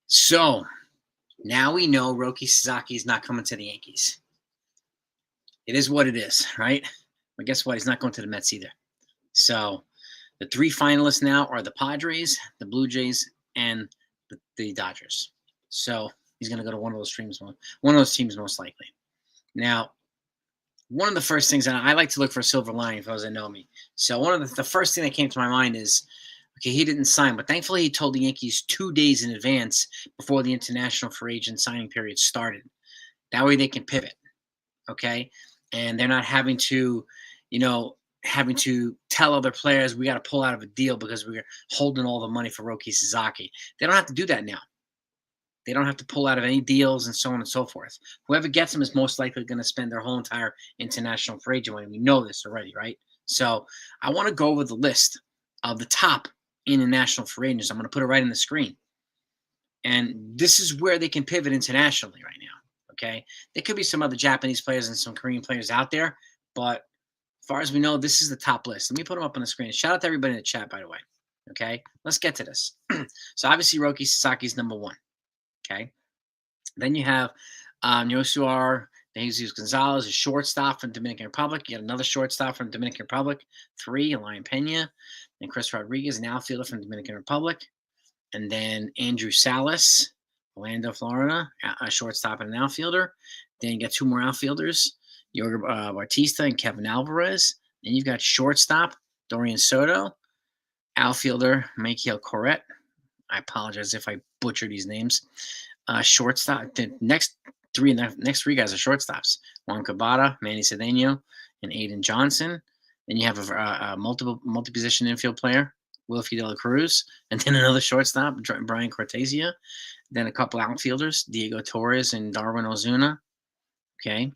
So now we know ROKI Sasaki is not coming to the Yankees. It is what it is, right? But guess what? He's not going to the Mets either. So the three finalists now are the Padres, the Blue Jays, and the Dodgers. So he's going to go to one of those teams most likely. Now, one of the first things, and I like to look for a silver lining for those that know me. So one of the first thing that came to my mind is, okay, he didn't sign, but thankfully he told the Yankees 2 days in advance before the international free agent signing period started. That way they can pivot, okay? And they're not having to, tell other players we got to pull out of a deal because we're holding all the money for ROKI Sasaki. They don't have to do that now. They don't have to pull out of any deals and so on and so forth. Whoever gets them is most likely going to spend their whole entire international free agent money. We know this already, right? So I want to go over the list of the top international free agents. I'm going to put it right on the screen. And this is where they can pivot internationally right now. Okay. There could be some other Japanese players and some Korean players out there, but as far as we know, this is the top list. Let me put them up on the screen. Shout out to everybody in the chat, by the way. Okay. Let's get to this. So obviously ROKI Sasaki is number one. Okay. Then you have Yosuar Jesus Gonzalez, a shortstop from Dominican Republic. You got another shortstop from Dominican Republic. 3, Elian Pena. Then Chris Rodriguez, an outfielder from Dominican Republic. And then Andrew Salas, Orlando, Florida, a shortstop and an outfielder. Then you got 2 more outfielders, Yorger Bautista and Kevin Alvarez. Then you've got shortstop, Dorian Soto, outfielder, Michael Corrette. I apologize if I butcher these names. Shortstop, the next three guys are shortstops. Juan Cabada, Manny Cedeno, and Aiden Johnson. Then you have a multi-position infield player, Wilfie De La Cruz, and then another shortstop, Brian Cortezia. Then a couple outfielders, Diego Torres and Darwin Ozuna. Okay.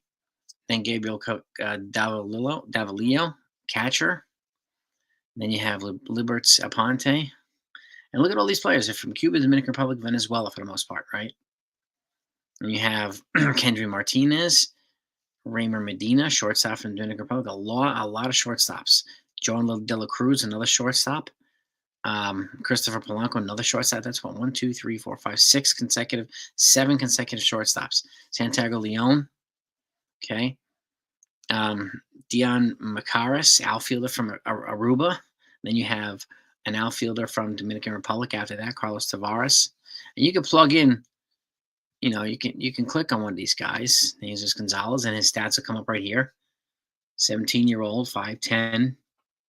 Then Gabriel Davalillo, catcher. Then you have Liberts Aponte. And look at all these players. They're from Cuba, Dominican Republic, Venezuela for the most part, right? And you have Kendry Martinez, Raymer Medina, shortstop from Dominican Republic. A lot of shortstops. John De La Cruz, another shortstop. Christopher Polanco, another shortstop. That's what, 1, 2, 3, 4, 5, 6 consecutive, 7 consecutive shortstops. Santiago Leon, okay. Dion Macaris, outfielder from Aruba. Then you have an outfielder from Dominican Republic after that, Carlos Tavares. And you can plug in, you can click on one of these guys, Jesus Gonzalez, and his stats will come up right here. 17-year-old, 5'10",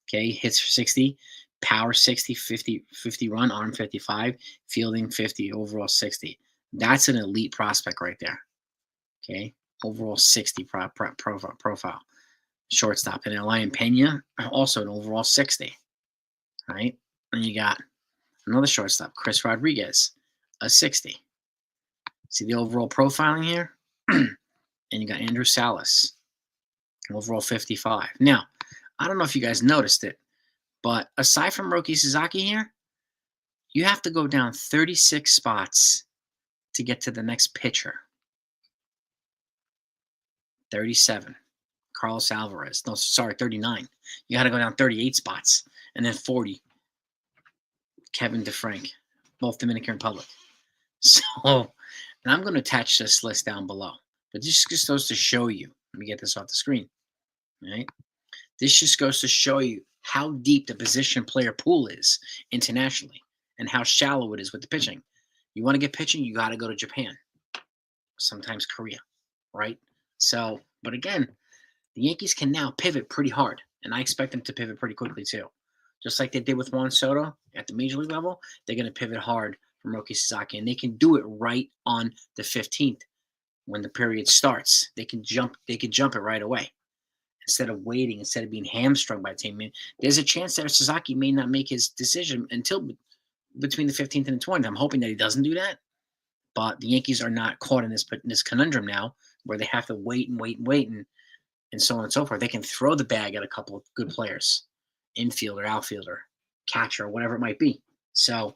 okay, hits for 60, power 60, 50 run, arm 55, fielding 50, overall 60. That's an elite prospect right there, okay? Overall 60 profile. Shortstop. And Elian Pena, also an overall 60, right? And you got another shortstop, Chris Rodriguez, a 60. See the overall profiling here? And you got Andrew Salas, overall 55. Now, I don't know if you guys noticed it, but aside from ROKI Sasaki here, you have to go down 36 spots to get to the next pitcher. 37. Carlos Alvarez. No, sorry, 39. You got to go down 38 spots. And then 40. Kevin DeFrank, both Dominican Republic. So, and I'm going to attach this list down below. But this just goes to show you. Let me get this off the screen. All right? This just goes to show you how deep the position player pool is internationally and how shallow it is with the pitching. You want to get pitching, you got to go to Japan. Sometimes Korea, right? So, but again, the Yankees can now pivot pretty hard, and I expect them to pivot pretty quickly too. Just like they did with Juan Soto at the major league level, they're going to pivot hard from ROKI Sasaki, and they can do it right on the 15th when the period starts. They can jump it right away instead of waiting, instead of being hamstrung by the team. I mean, there's a chance that Sasaki may not make his decision until between the 15th and the 20th. I'm hoping that he doesn't do that, but the Yankees are not caught in this conundrum now where they have to wait and so on and so forth. They can throw the bag at a couple of good players, infielder, outfielder, catcher, whatever it might be. So,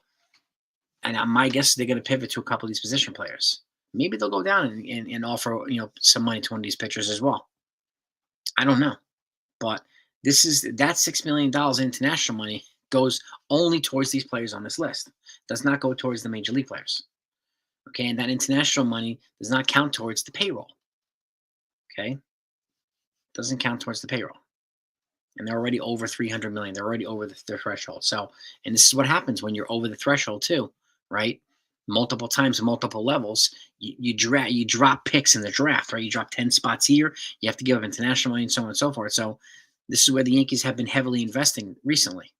and my guess is they're going to pivot to a couple of these position players. Maybe they'll go down and offer some money to one of these pitchers as well. I don't know, but that $6 million international money goes only towards these players on this list. Does not go towards the major league players. Okay, and that international money does not count towards the payroll. Okay, doesn't count towards the payroll, and they're already over 300 million. They're already over the threshold. So, and this is what happens when you're over the threshold too, right? Multiple times, multiple levels. You drop picks in the draft, right? You drop 10 spots here. You have to give up international money and so on and so forth. So, this is where the Yankees have been heavily investing recently.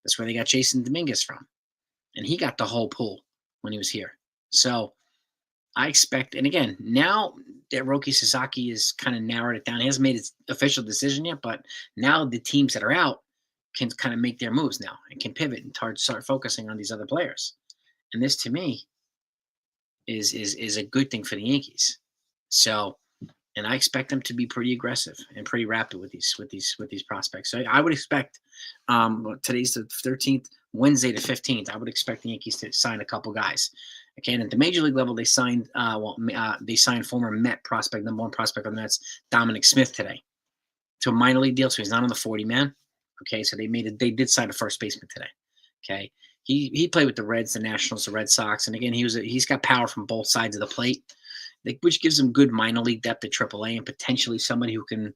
That's where they got Jason Dominguez from, and he got the whole pool when he was here. So I expect, and again, now that ROKI Sasaki has kind of narrowed it down, he hasn't made his official decision yet, but now the teams that are out can kind of make their moves now and can pivot and start focusing on these other players. And this, to me, is a good thing for the Yankees. So, and I expect them to be pretty aggressive and pretty rapid with these prospects. So I would expect today's the 13th, Wednesday the 15th. I would expect the Yankees to sign a couple guys. Okay, and at the major league level, they signed they signed former Met prospect, number one prospect on the Mets, Dominic Smith today, to a minor league deal. So he's not on the 40 man. Okay, so they did sign a first baseman today. Okay, he played with the Reds, the Nationals, the Red Sox, and again he's got power from both sides of the plate, which gives him good minor league depth at AAA and potentially somebody who can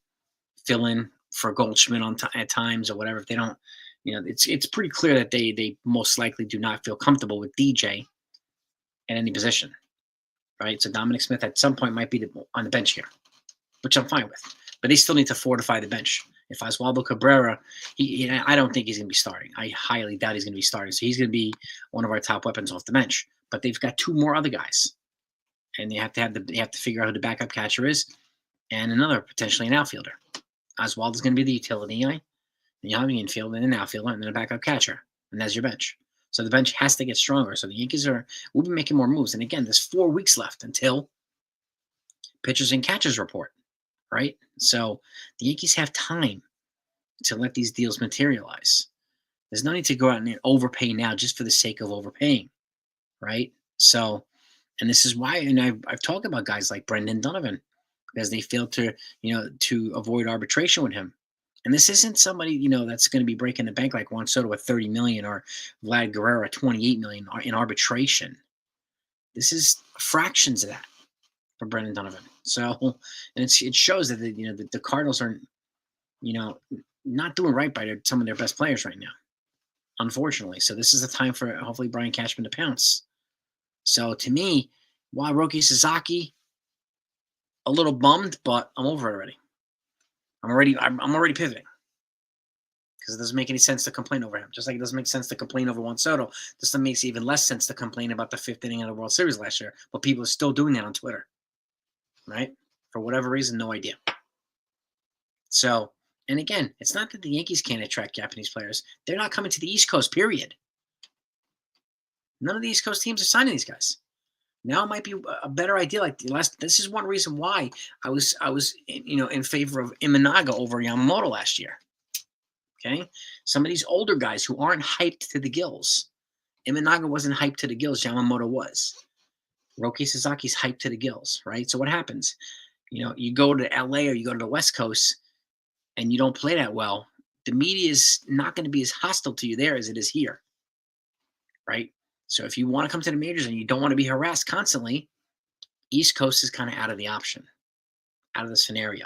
fill in for Goldschmidt at times or whatever. If they don't, it's pretty clear that they most likely do not feel comfortable with DJ at any position, right? So Dominic Smith at some point might be on the bench here, which I'm fine with. But they still need to fortify the bench. If Oswaldo Cabrera, I don't think he's going to be starting. I highly doubt he's going to be starting. So he's going to be one of our top weapons off the bench. But they've got two more other guys, and they have to figure out who the backup catcher is, and another potentially an outfielder. Oswaldo's going to be the utility guy. Then you have an infielder and an outfielder, and then a backup catcher, and that's your bench. So the bench has to get stronger. So the Yankees will be making more moves. And again, there's 4 weeks left until pitchers and catchers report, right? So the Yankees have time to let these deals materialize. There's no need to go out and overpay now just for the sake of overpaying, right? So, and this is why, and I've talked about guys like Brendan Donovan because they failed to avoid arbitration with him. And this isn't somebody, that's going to be breaking the bank like Juan Soto at $30 million or Vlad Guerrero at $28 million in arbitration. This is fractions of that for Brendan Donovan. So, and it shows that the Cardinals are, not doing right by some of their best players right now, unfortunately. So this is the time for hopefully Brian Cashman to pounce. So to me, while ROKI Sasaki, a little bummed, but I'm over it already. I'm already pivoting because it doesn't make any sense to complain over him. Just like it doesn't make sense to complain over Juan Soto. This makes even less sense to complain about the 5th inning of the World Series last year. But people are still doing that on Twitter, right? For whatever reason, no idea. So, and again, it's not that the Yankees can't attract Japanese players. They're not coming to the East Coast, period. None of the East Coast teams are signing these guys. Now it might be a better idea. This is one reason why I was in favor of Imanaga over Yamamoto last year. Okay, some of these older guys who aren't hyped to the gills. Imanaga wasn't hyped to the gills. Yamamoto was. ROKI Sasaki's hyped to the gills, right? So what happens? You go to LA or you go to the West Coast, and you don't play that well. The media is not going to be as hostile to you there as it is here, right? So if you want to come to the majors and you don't want to be harassed constantly, East Coast is kind of out of the option, out of the scenario.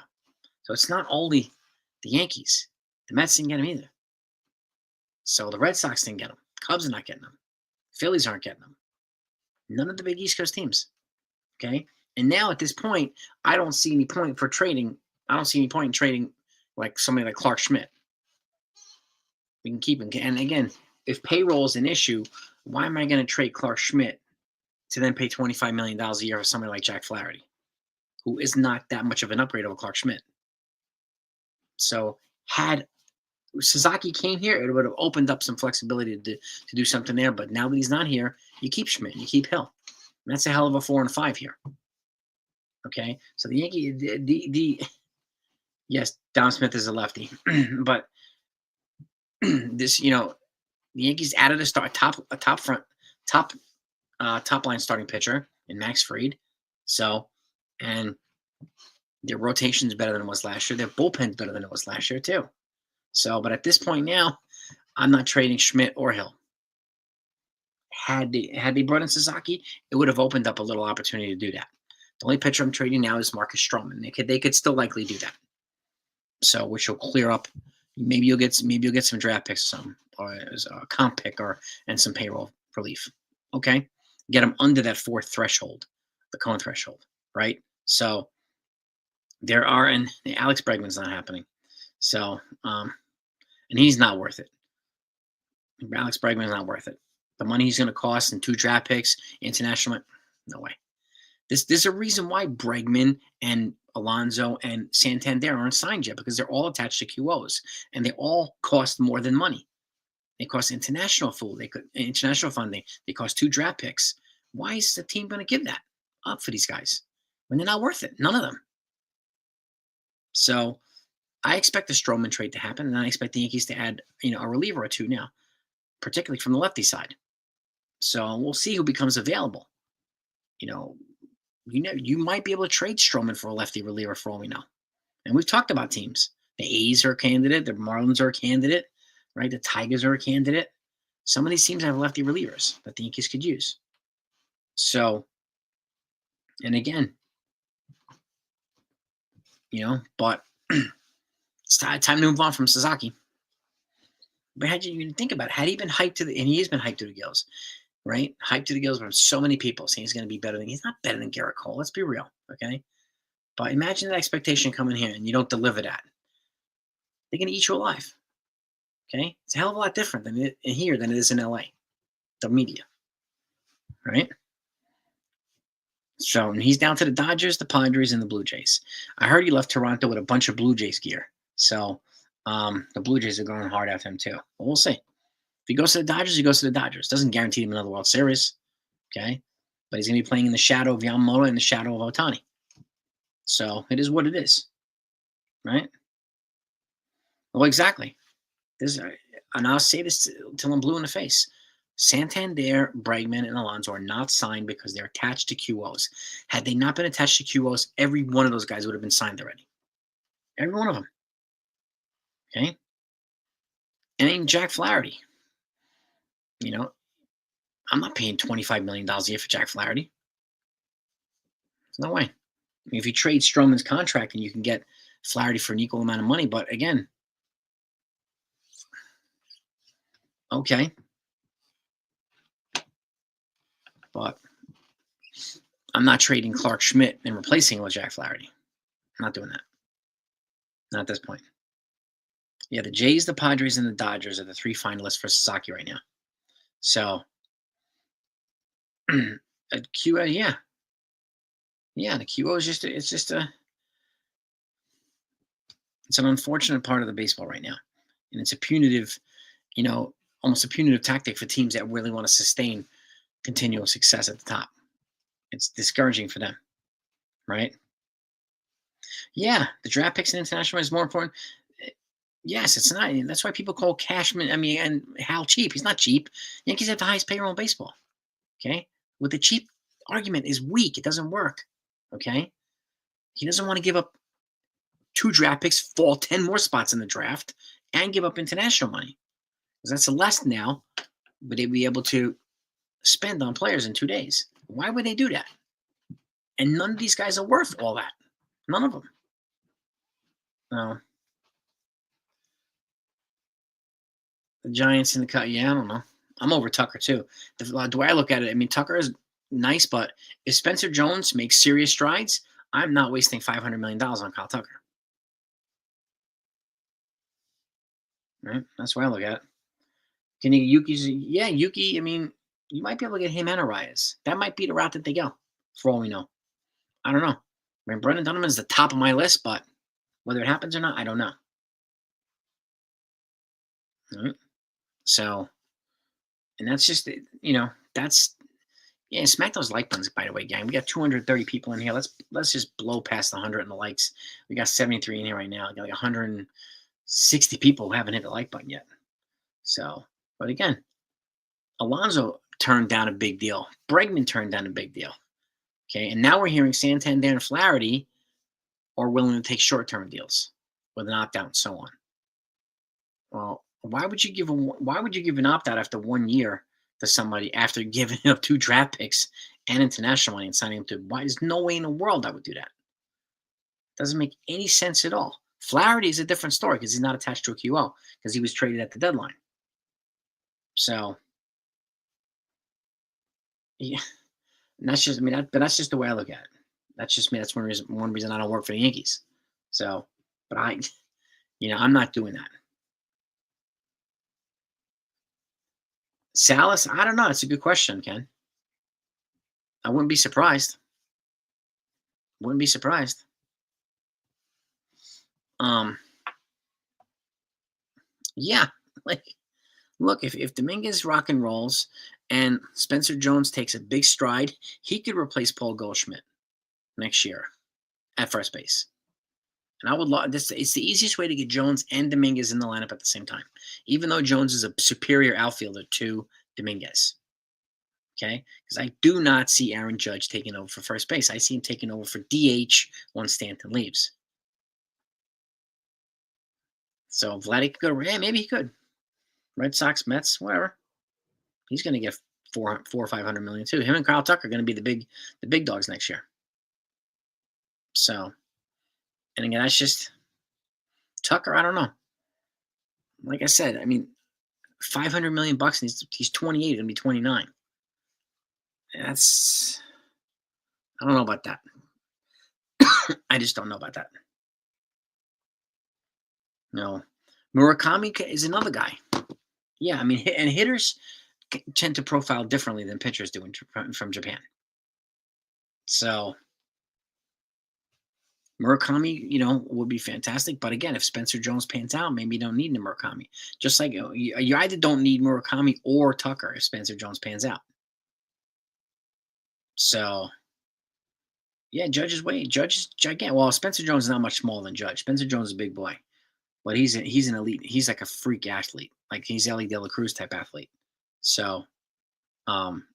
So it's not only the Yankees. The Mets didn't get them either. So the Red Sox didn't get them. Cubs are not getting them. Phillies aren't getting them. None of the big East Coast teams. Okay? And now at this point, I don't see any point for trading. I don't see any point in trading like somebody like Clark Schmidt. We can keep him. And again, if payroll is an issue, why am I going to trade Clark Schmidt to then pay $25 million a year for somebody like Jack Flaherty, who is not that much of an upgrade over Clark Schmidt? So had Sasaki came here, it would have opened up some flexibility to do something there. But now that he's not here, you keep Schmidt, you keep Hill. And that's a hell of a 4 and 5 here. Okay, so the Yankee, yes, Dom Smith is a lefty, but this, the Yankees added a top line starting pitcher in Max Fried. So, and their rotation's better than it was last year. Their bullpen's better than it was last year too. So, but at this point now, I'm not trading Schmidt or Hill. Had they brought in Sasaki, it would have opened up a little opportunity to do that. The only pitcher I'm trading now is Marcus Stroman. They could still likely do that. So which will clear up. Maybe you'll get some draft picks, or as a comp pick, and some payroll relief. Okay, get them under that fourth threshold, the Cohen threshold, right? So there are, and Alex Bregman's not happening. So and he's not worth it. Alex Bregman's not worth it. The money he's going to cost in 2 draft picks, international, no way. There's a reason why Bregman and Alonso and Santander aren't signed yet, because they're all attached to QOs, and they all cost more than money. They cost international funding. They cost 2 draft picks. Why is the team going to give that up for these guys when they're not worth it? None of them. So I expect the Stroman trade to happen, and I expect the Yankees to add, a reliever or 2 now, particularly from the lefty side. So we'll see who becomes available. You might be able to trade Stroman for a lefty reliever for all we know. And we've talked about teams. The A's are a candidate. The Marlins are a candidate, right? The Tigers are a candidate. Some of these teams have lefty relievers that the Yankees could use. So, and again, but it's time to move on from Sasaki. But had you think about it, had he been hyped to and he has been hyped to the gills, right? Hyped to the gills from so many people saying he's going to be better he's not better than Garrett Cole. Let's be real, okay? But imagine that expectation coming here and you don't deliver that. They're going to eat you alive, okay? It's a hell of a lot different than in here than it is in LA, the media, right? So he's down to the Dodgers, the Padres, and the Blue Jays. I heard he left Toronto with a bunch of Blue Jays gear. So the Blue Jays are going hard after him too. But we'll see. If he goes to the Dodgers, he goes to the Dodgers. Doesn't guarantee him another World Series, okay? But he's going to be playing in the shadow of Yamamoto and the shadow of Ohtani. So it is what it is, right? Well, exactly. And I'll say this till I'm blue in the face. Santander, Bregman, and Alonso are not signed because they're attached to QOs. Had they not been attached to QOs, every one of those guys would have been signed already. Every one of them. Okay? And even Jack Flaherty. I'm not paying $25 million a year for Jack Flaherty. There's no way. If you trade Stroman's contract, and you can get Flaherty for an equal amount of money, but again, okay. But I'm not trading Clark Schmidt and replacing him with Jack Flaherty. I'm not doing that. Not at this point. Yeah, the Jays, the Padres, and the Dodgers are the 3 finalists for Sasaki right now. So, at QA, yeah. Yeah, the QO is it's an unfortunate part of the baseball right now. And it's a punitive, almost a punitive tactic for teams that really want to sustain continual success at the top. It's discouraging for them, right? Yeah, the draft picks in international is more important. Yes, it's not. That's why people call Cashman, and Hal cheap. He's not cheap. Yankees have the highest payroll in baseball. Okay? With the cheap argument is weak. It doesn't work. Okay? He doesn't want to give up 2 draft picks, fall 10 more spots in the draft, and give up international money. Because that's less now, but they'd be able to spend on players in 2 days. Why would they do that? And none of these guys are worth all that. None of them. No. The Giants in the cut. Yeah, I don't know. I'm over Tucker too. The way I look at it, Tucker is nice, but if Spencer Jones makes serious strides, I'm not wasting $500 million on Kyle Tucker. Right? That's why I look at it. Can you Yuki's? Yeah, Yuki. You might be able to get him and Arias. That might be the route that they go, for all we know. I don't know. Brendan Dunneman's the top of my list, but whether it happens or not, I don't know. Right? So, and that's just, smack those like buttons, by the way, gang. We got 230 people in here. Let's just blow past the 100 in the likes. We got 73 in here right now. We got like 160 people who haven't hit the like button yet. So, but again, Alonso turned down a big deal. Bregman turned down a big deal. Okay, and now we're hearing Santander and Flaherty are willing to take short-term deals with an opt-out and so on. Well, why would you give an opt-out after 1 year to somebody after giving up 2 draft picks and international money and signing him to. Why? There's no way in the world I would do that. Doesn't make any sense at all. Flaherty is a different story because he's not attached to a QO because he was traded at the deadline. So, yeah, and that's just, I mean, but that's just the way I look at it. That's just me. That's one reason I don't work for the Yankees. So, but I'm not doing that. Salas, I don't know. It's a good question, Ken. I wouldn't be surprised. Wouldn't be surprised. Um, yeah, like look, if Dominguez rock and rolls and Spencer Jones takes a big stride, he could replace Paul Goldschmidt next year at first base. And I would love this. It's the easiest way to get Jones and Dominguez in the lineup at the same time, even though Jones is a superior outfielder to Dominguez. Okay, because I do not see Aaron Judge taking over for first base. I see him taking over for DH once Stanton leaves. So Vladdy could go. Yeah, maybe he could. Red Sox, Mets, whatever. He's going to get four or 500 million too. Him and Kyle Tucker are going to be the big dogs next year. So, and again, that's just Tucker. I don't know. Like I said, I mean, 500 million bucks, and he's 28, gonna be 29. That's I don't know about that. I just don't know about that. No, Murakami is another guy. Yeah, I mean, and hitters tend to profile differently than pitchers do from Japan. So Murakami, would be fantastic. But again, if Spencer Jones pans out, maybe you don't need Murakami. Just like you either don't need Murakami or Tucker if Spencer Jones pans out. So yeah, Judge is gigantic. Well, Spencer Jones is not much smaller than Judge. Spencer Jones is a big boy, but he's an elite. He's like a freak athlete. Like he's Ellie De La Cruz type athlete. So, um,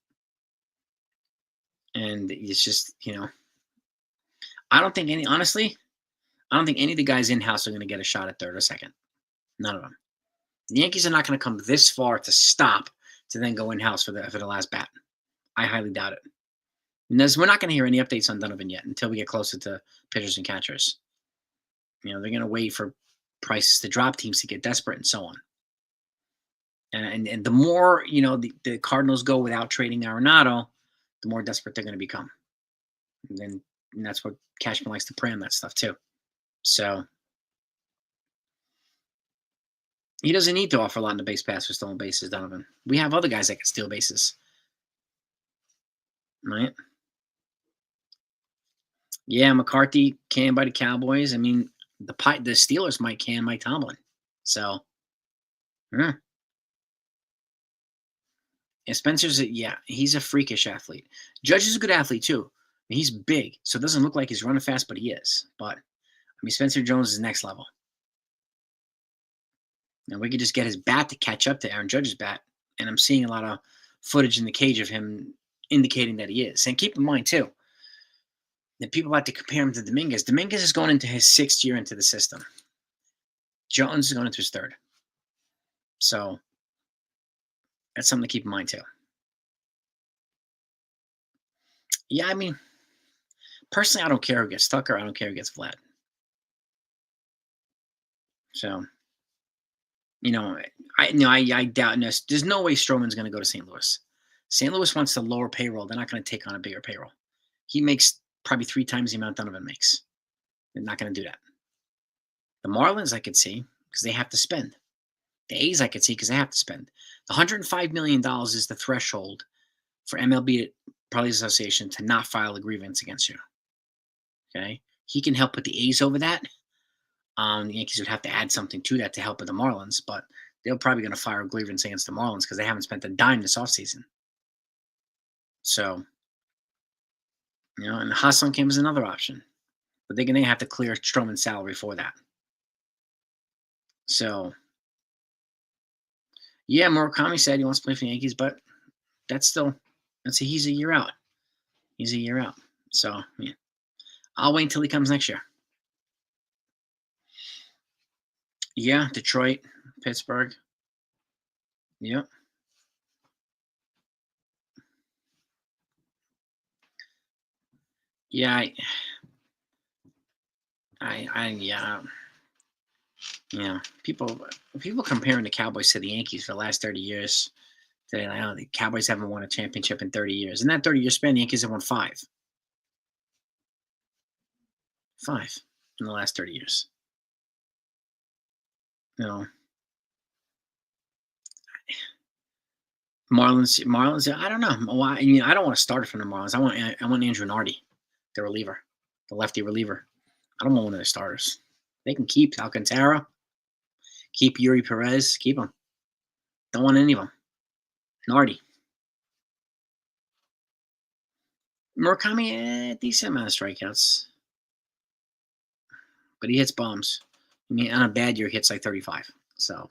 and it's just I don't think honestly, I don't think any of the guys in house are going to get a shot at third or second. None of them. The Yankees are not going to come this far to stop to then go in house for the last bat. I highly doubt it. And we're not going to hear any updates on Donovan yet until we get closer to pitchers and catchers. They're going to wait for prices to drop, teams to get desperate, and so on. And the more the Cardinals go without trading Arenado, the more desperate they're going to become. And that's what Cashman likes to prey on that stuff too. So he doesn't need to offer a lot in the base pass for stolen bases, Donovan. We have other guys that can steal bases, right? Yeah, McCarthy canned by the Cowboys. I mean, the Steelers might can Mike Tomlin. So, yeah. And Spencer's he's a freakish athlete. Judge is a good athlete too. I mean, he's big, so it doesn't look like he's running fast, but he is. But I mean, Spencer Jones is next level. And we could just get his bat to catch up to Aaron Judge's bat. And I'm seeing a lot of footage in the cage of him indicating that he is. And keep in mind too, that people like to compare him to Dominguez. Dominguez is going into his 6th year into the system. Jones is going into his 3rd. So that's something to keep in mind too. Yeah, I mean, personally, I don't care who gets Tucker. I don't care who gets Vlad. So, I doubt there's no way Stroman's going to go to St. Louis. St. Louis wants a lower payroll. They're not going to take on a bigger payroll. He makes probably 3 times the amount Donovan makes. They're not going to do that. The Marlins I could see because they have to spend. The A's I could see because they have to spend. The $105 million is the threshold for MLB Players Association to not file a grievance against you. Okay? He can help put the A's over that. The Yankees would have to add something to that to help with the Marlins, but they're probably going to file a grievance against the Marlins because they haven't spent a dime this offseason. So, and Hassan Kim is another option. But they're going to have to clear Stroman's salary for that. So, yeah, Murakami said he wants to play for the Yankees, but he's a year out. He's a year out. So, yeah. I'll wait until he comes next year. Yeah, Detroit, Pittsburgh. Yep. Yeah, yeah, yeah. People comparing the Cowboys to the Yankees for the last 30 years. Saying, oh, the Cowboys haven't won a championship in 30 years. In that 30-year span, the Yankees have won five. Five in the last 30 years. You know, Marlins. I don't know. Why? I mean, I don't want to start it from the Marlins. I want Andrew Nardi, the reliever, the lefty reliever. I don't want one of the starters. They can keep Alcantara, keep Yuri Perez, keep them. Don't want any of them. Nardi, Murakami, decent amount of strikeouts, but he hits bombs. I mean, on a bad year, he hits like 35. So,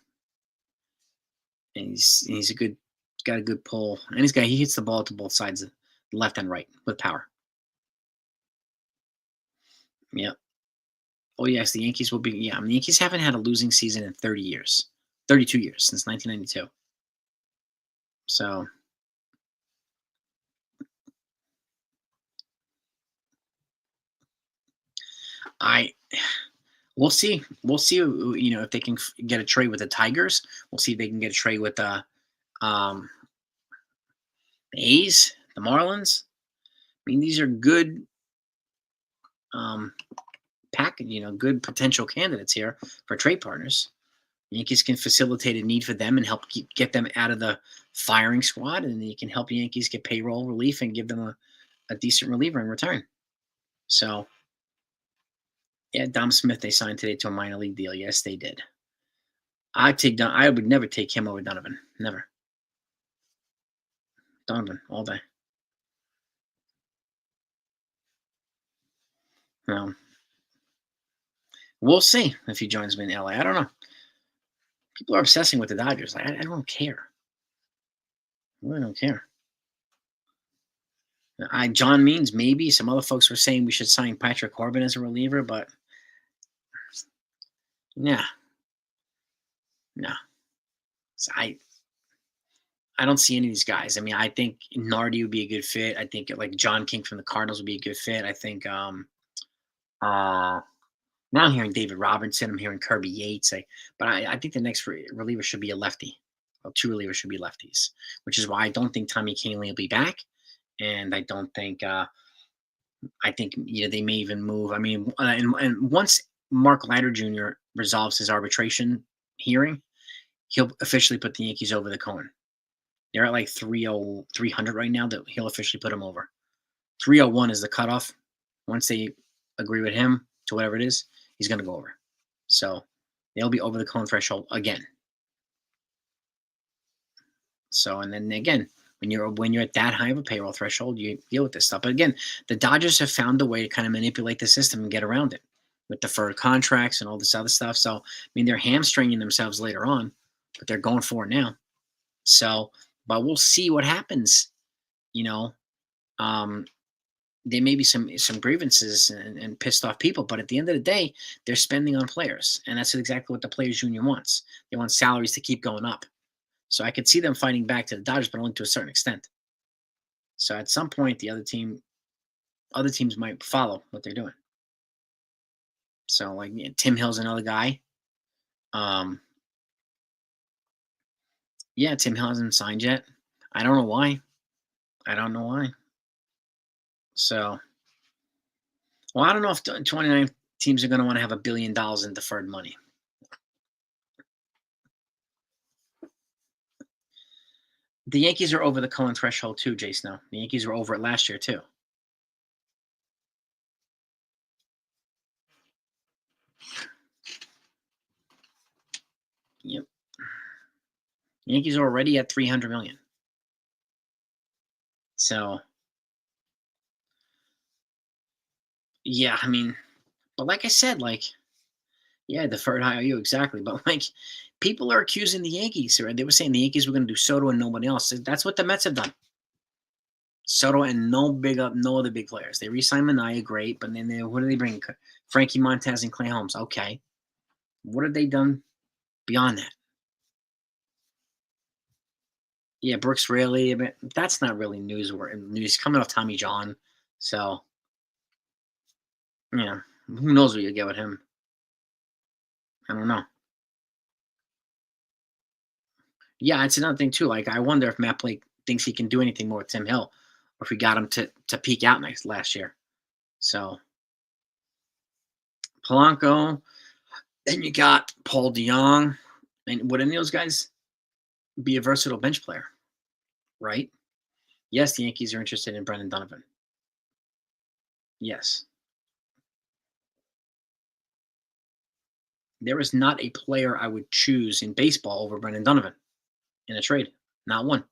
and he's a good, got a good pull, and he hits the ball to both sides, left and right, with power. Yep. Oh yes, the Yankees will be. Yeah, I mean, the Yankees haven't had a losing season in 30 years, 32 years since 1992. So I, we'll see. We'll see. If they can get a trade with the Tigers. We'll see if they can get a trade with um, the A's, the Marlins. I mean, these are good um, good potential candidates here for trade partners. Yankees can facilitate a need for them and help get them out of the firing squad, and you can help the Yankees get payroll relief and give them a decent reliever in return. So, yeah, Dom Smith they signed today to a minor league deal. Yes, they did. I would never take him over Donovan. Never. Donovan all day. No. We'll see if he joins me in LA. I don't know. People are obsessing with the Dodgers. Like, I don't care. I really don't care. John Means maybe some other folks were saying we should sign Patrick Corbin as a reliever, but yeah, no. So I don't see any of these guys. I mean, I think Nardi would be a good fit. I think like John King from the Cardinals would be a good fit. I think uh now I'm hearing David Robinson. I'm hearing Kirby Yates. But I think the next reliever should be a lefty. Well, two relievers should be lefties, which is why I don't think Tommy Kahnle will be back, and I don't think I think they may even move. I mean, and once Mark Leiter Jr. resolves his arbitration hearing, he'll officially put the Yankees over the cone. They're at like 300 right now that he'll officially put them over. 301 is the cutoff. Once they agree with him to whatever it is, he's going to go over. So they'll be over the cone threshold again. So, and then again, when you're at that high of a payroll threshold, you deal with this stuff. But again, the Dodgers have found a way to kind of manipulate the system and get around it with deferred contracts and all this other stuff. So, I mean, they're hamstringing themselves later on, but they're going for it now. So, but we'll see what happens. You know, um, there may be some grievances and pissed off people, but at the end of the day, they're spending on players, and that's exactly what the players union wants. They want salaries to keep going up. So I could see them fighting back to the Dodgers, but only to a certain extent. So at some point, other teams might follow what they're doing. So like Tim Hill's another guy. Yeah, Tim Hill hasn't signed yet. I don't know why. I don't know why. So, well, I don't know if 29 teams are going to want to have $1 billion in deferred money. The Yankees are over the Cohen threshold too, Jay Snow. The Yankees were over it last year too. Yep. Yankees are already at 300 million. So, yeah, I mean, but like I said, like, yeah, deferred IOU, exactly. But like, people are accusing the Yankees, right? They were saying the Yankees were going to do Soto and nobody else. That's what the Mets have done. Soto and no other big players. They re-signed Manaea, great, but then what do they bring? Frankie Montez and Clay Holmes. Okay, what have they done beyond that? Yeah, Brooks Raley. That's not really news. News coming off Tommy John. So Yeah. Who knows what you get with him? I don't know. Yeah, it's another thing too. Like I wonder if Matt Blake thinks he can do anything more with Tim Hill, or if we got him to peak out next last year. So Polanco, then you got Paul DeYoung, and would any of those guys be a versatile bench player? Right? Yes, the Yankees are interested in Brendan Donovan. Yes, there is not a player I would choose in baseball over Brendan Donovan in a trade. Not one.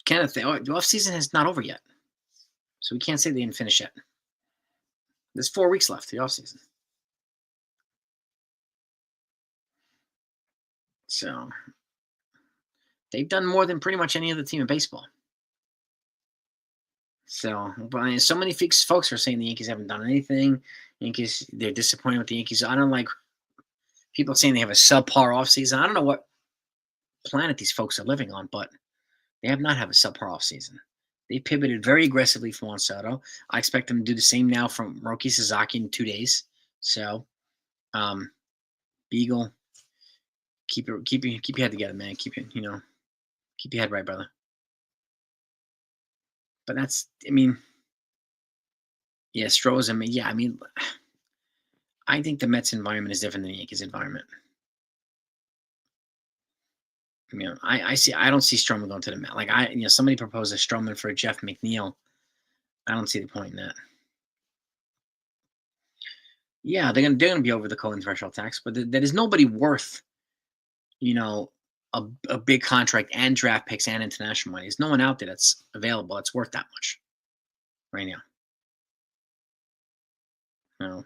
Kenneth, the offseason is not over yet. So we can't say they didn't finish yet. There's 4 weeks left to the offseason. So they've done more than pretty much any other team in baseball. So, but I mean, so many folks are saying the Yankees haven't done anything. Yankees, they're disappointed with the Yankees. I don't like people saying they have a subpar offseason. I don't know what planet these folks are living on, but they have not had a subpar offseason. They pivoted very aggressively from Juan Soto. I expect them to do the same now from ROKI Sasaki in 2 days. So, um, Beagle, keep your head together, man. Keep your head right, brother. But that's, I mean, yeah, Stroh's. I mean, yeah, I mean, I think the Mets environment is different than the Yankees environment. I see. I don't see Stroman going to the Mets. Like somebody proposed a Stroman for Jeff McNeil. I don't see the point in that. Yeah, they're gonna be over the Cohen threshold tax, but there is nobody worth you know a big contract and draft picks and international money. There's no one out there that's available that's worth that much right now. You know,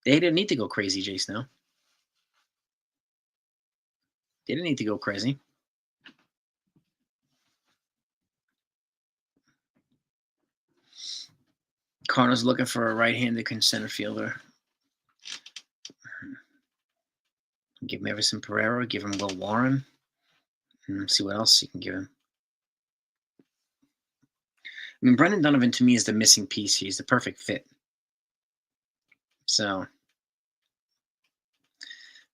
they didn't need to go crazy, Jay Snow. They didn't need to go crazy. Cardinals looking for a right-handed center fielder. Give him Everson Pereira. Give him Will Warren. And see what else you can give him. I mean, Brendan Donovan to me is the missing piece. He's the perfect fit. So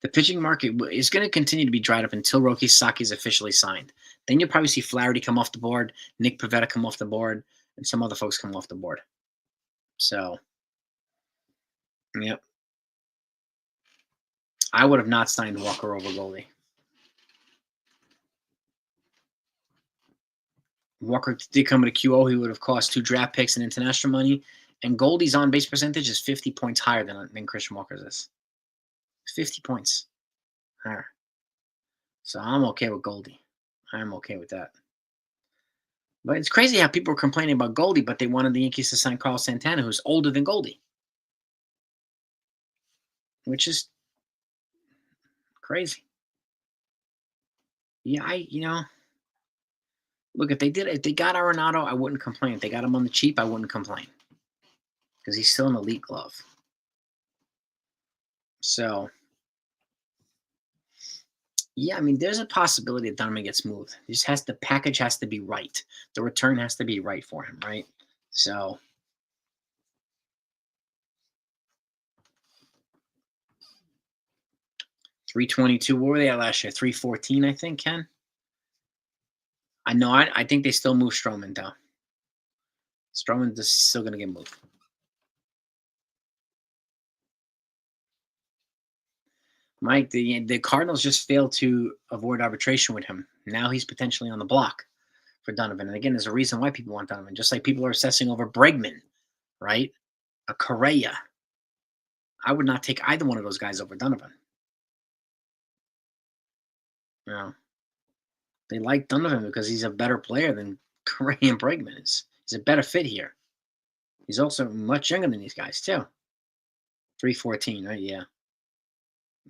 the pitching market is going to continue to be dried up until Roki Sasaki is officially signed. Then you'll probably see Flaherty come off the board, Nick Pivetta come off the board, and some other folks come off the board. So, yep. I would have not signed Walker over Goldie. Walker did come at a QO. He would have cost 2 draft picks and international money. And Goldie's on base percentage is 50 points higher than Christian Walker's is. 50 points higher. So I'm okay with Goldie. I'm okay with that. But it's crazy how people were complaining about Goldie, but they wanted the Yankees to sign Carlos Santana, who's older than Goldie, which is crazy. Yeah, look, if they got Arenado, I wouldn't complain. If they got him on the cheap, I wouldn't complain because he's still an elite glove. So, yeah, I mean, there's a possibility that Donovan gets moved. The package has to be right. The return has to be right for him, right? So, 322. What were they at last year? 314, I think, Ken. I know. I think they still move Stroman down. Stroman is still going to get moved. Mike, the Cardinals just failed to avoid arbitration with him. Now he's potentially on the block for Donovan. And again, there's a reason why people want Donovan. Just like people are assessing over Bregman, right? A Correa. I would not take either one of those guys over Donovan. You know, they like Donovan because he's a better player than Correa and Bregman is. He's a better fit here. He's also much younger than these guys too. 314, right? Yeah.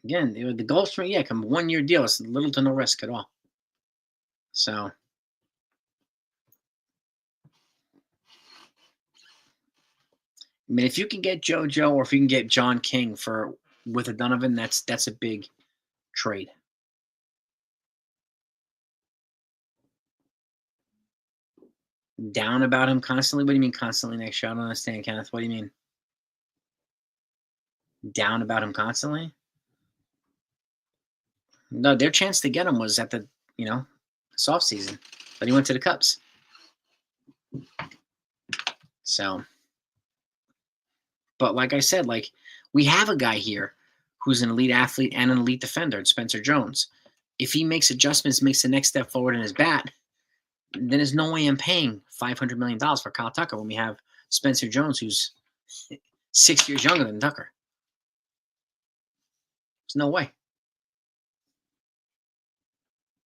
Again, the Goldstream, yeah, come 1-year deal. It's little to no risk at all. So, I mean, if you can get JoJo or if you can get John King with a Donovan, that's a big trade. Down about him constantly? What do you mean constantly next year? I don't understand, Kenneth. What do you mean? Down about him constantly? No, their chance to get him was at the, soft season, but he went to the Cubs. So, but like I said, like we have a guy here who's an elite athlete and an elite defender, it's Spencer Jones. If he makes adjustments, makes the next step forward in his bat, then there's no way I'm paying $500 million for Kyle Tucker when we have Spencer Jones, who's 6 years younger than Tucker. There's no way.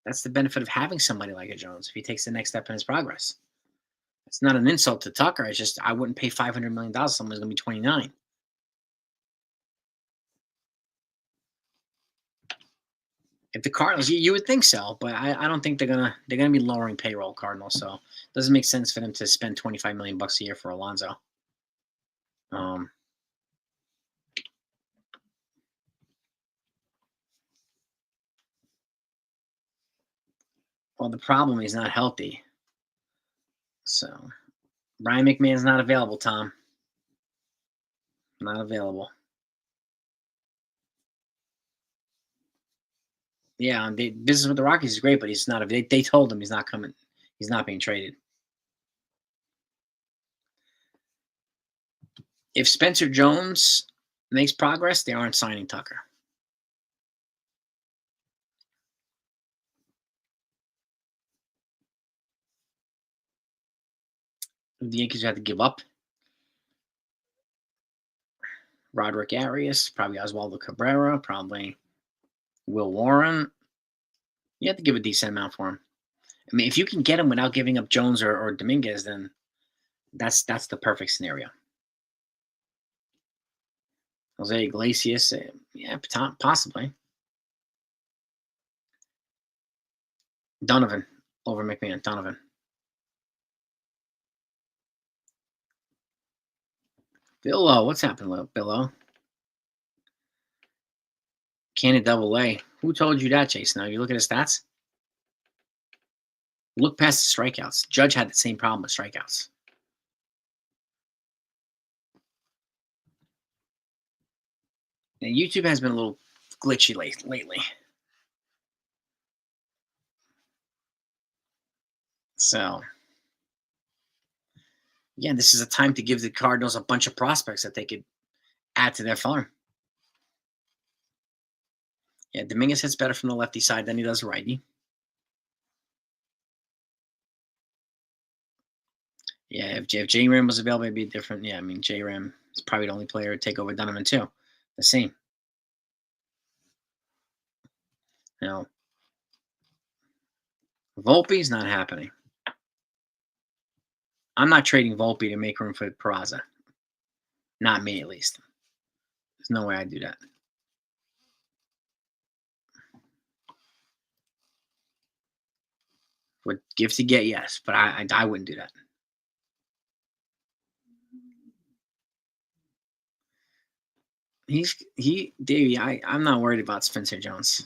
That's the benefit of having somebody like a Jones if he takes the next step in his progress. It's not an insult to Tucker. It's just I wouldn't pay $500 million. Someone's going to be 29. If the Cardinals, you would think so, but I don't think they're gonna be lowering payroll Cardinals. So it doesn't make sense for them to spend $25 million a year for Alonso. Well, the problem is not healthy. So Brian McMahon's not available, Tom. Not available. Yeah, business with the Rockies is great, but he's not. They told him he's not coming. He's not being traded. If Spencer Jones makes progress, they aren't signing Tucker. The Yankees have to give up Roderick Arias, probably Oswaldo Cabrera, probably Will Warren. You have to give a decent amount for him. I mean, if you can get him without giving up Jones or Dominguez, then that's the perfect scenario. Jose Iglesias, yeah, possibly. Donovan over McMahon. Donovan. Bill, what's happening, Bill? Cannon Double-A. Who told you that, Jason? Now you look at his stats. Look past the strikeouts. Judge had the same problem with strikeouts. And YouTube has been a little glitchy lately. So, yeah, this is a time to give the Cardinals a bunch of prospects that they could add to their farm. Yeah, Dominguez hits better from the lefty side than he does the righty. Yeah, if J-Ram was available, it'd be different. Yeah, I mean, J-Ram is probably the only player to take over Donovan, too. The same. No. Volpe's not happening. I'm not trading Volpe to make room for Peraza. Not me, at least. There's no way I'd do that. Would give to get, yes, but I wouldn't do that. Davey, I'm not worried about Spencer Jones.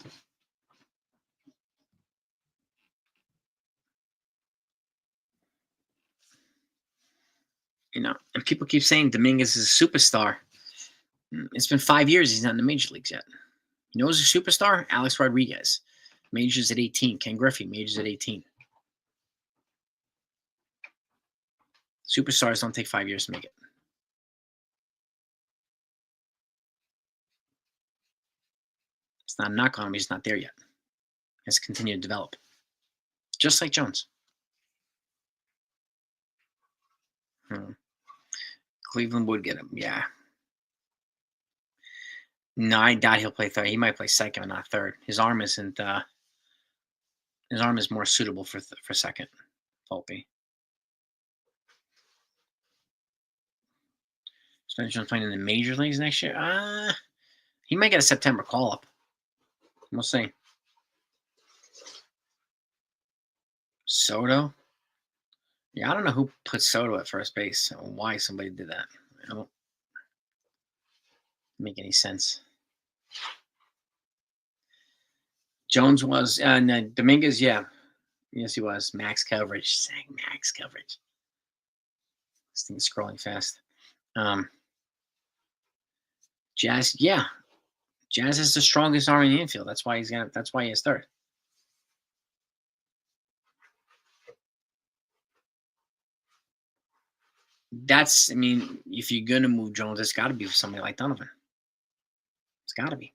And people keep saying Dominguez is a superstar. It's been 5 years he's not in the major leagues yet. You know who's a superstar? Alex Rodriguez. Majors at 18. Ken Griffey, majors at 18. Superstars don't take 5 years to make it. It's not a knock on him. He's not there yet. He has to continue to develop. Just like Jones. Cleveland would get him, yeah. No, I doubt he'll play third. He might play second, but not third. His arm isn't. His arm is more suitable for second. Volpe. Spencer's playing in the major leagues next year. He might get a September call up. We'll see. Soto. Yeah, I don't know who put Soto at first base or why somebody did that. I don't make any sense. Jones was, no, Dominguez, yeah. Yes, he was. Max coverage. Saying max coverage. This thing is scrolling fast. Um, Jazz, yeah, Jazz is the strongest arm in the infield. That's why he's gonna. That's why he has third. That's. I mean, if you're gonna move Jones, it's got to be for somebody like Donovan. It's got to be.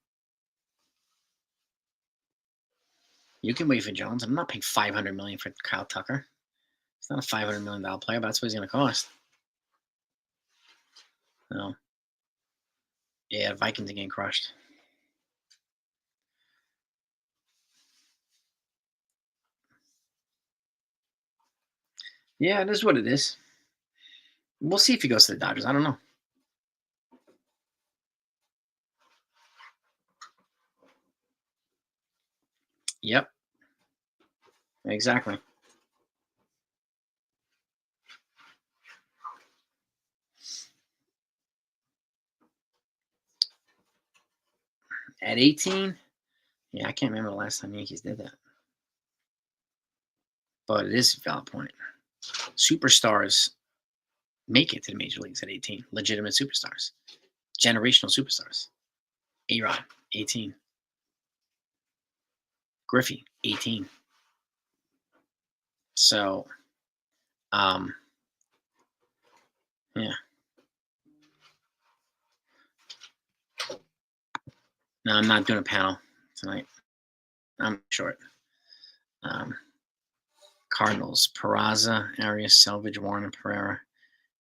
You can wait for Jones. I'm not paying $500 million for Kyle Tucker. It's not a $500 million player, but that's what he's going to cost. No. Yeah, Vikings are getting crushed. Yeah, it is what it is. We'll see if he goes to the Dodgers. I don't know. Yep, exactly. At 18, yeah, I can't remember the last time Yankees did that. But it is a valid point. Superstars make it to the major leagues at 18. Legitimate superstars. Generational superstars. A-Rod, 18. Griffey, 18. So, um, yeah. No, I'm not doing a panel tonight. I'm short. Um, Cardinals, Peraza, Arias, Selvage, Warner, Pereira,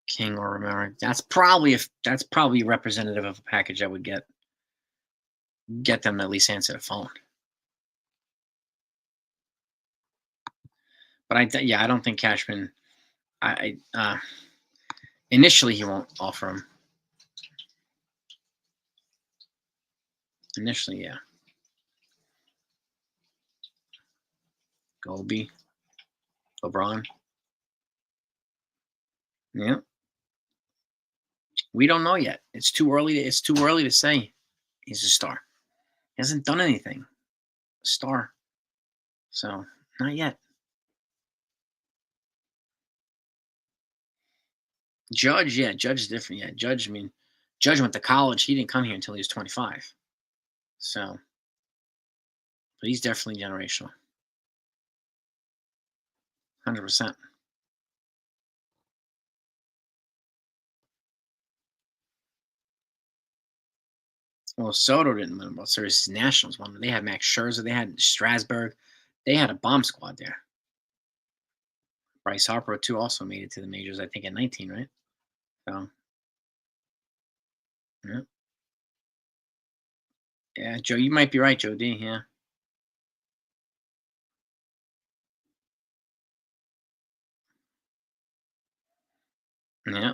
King, or Romero. That's probably representative of a package that would get them to at least answer the phone. But I don't think Cashman. Initially he won't offer him. Initially, yeah. Goldie, LeBron. Yeah. We don't know yet. It's too early. It's too early to say he's a star. He hasn't done anything. Star. So not yet. Judge, yeah, Judge is different. Yeah, Judge. I mean, Judge went to college. He didn't come here until he was 25. So, but he's definitely generational. 100%. Well, Soto didn't win a World Series. Nationals won. They had Max Scherzer. They had Strasburg. They had a bomb squad there. Bryce Harper too also made it to the majors. I think at 19, right? So, yeah, yeah, Joe, you might be right, Joe D. Yeah, yeah.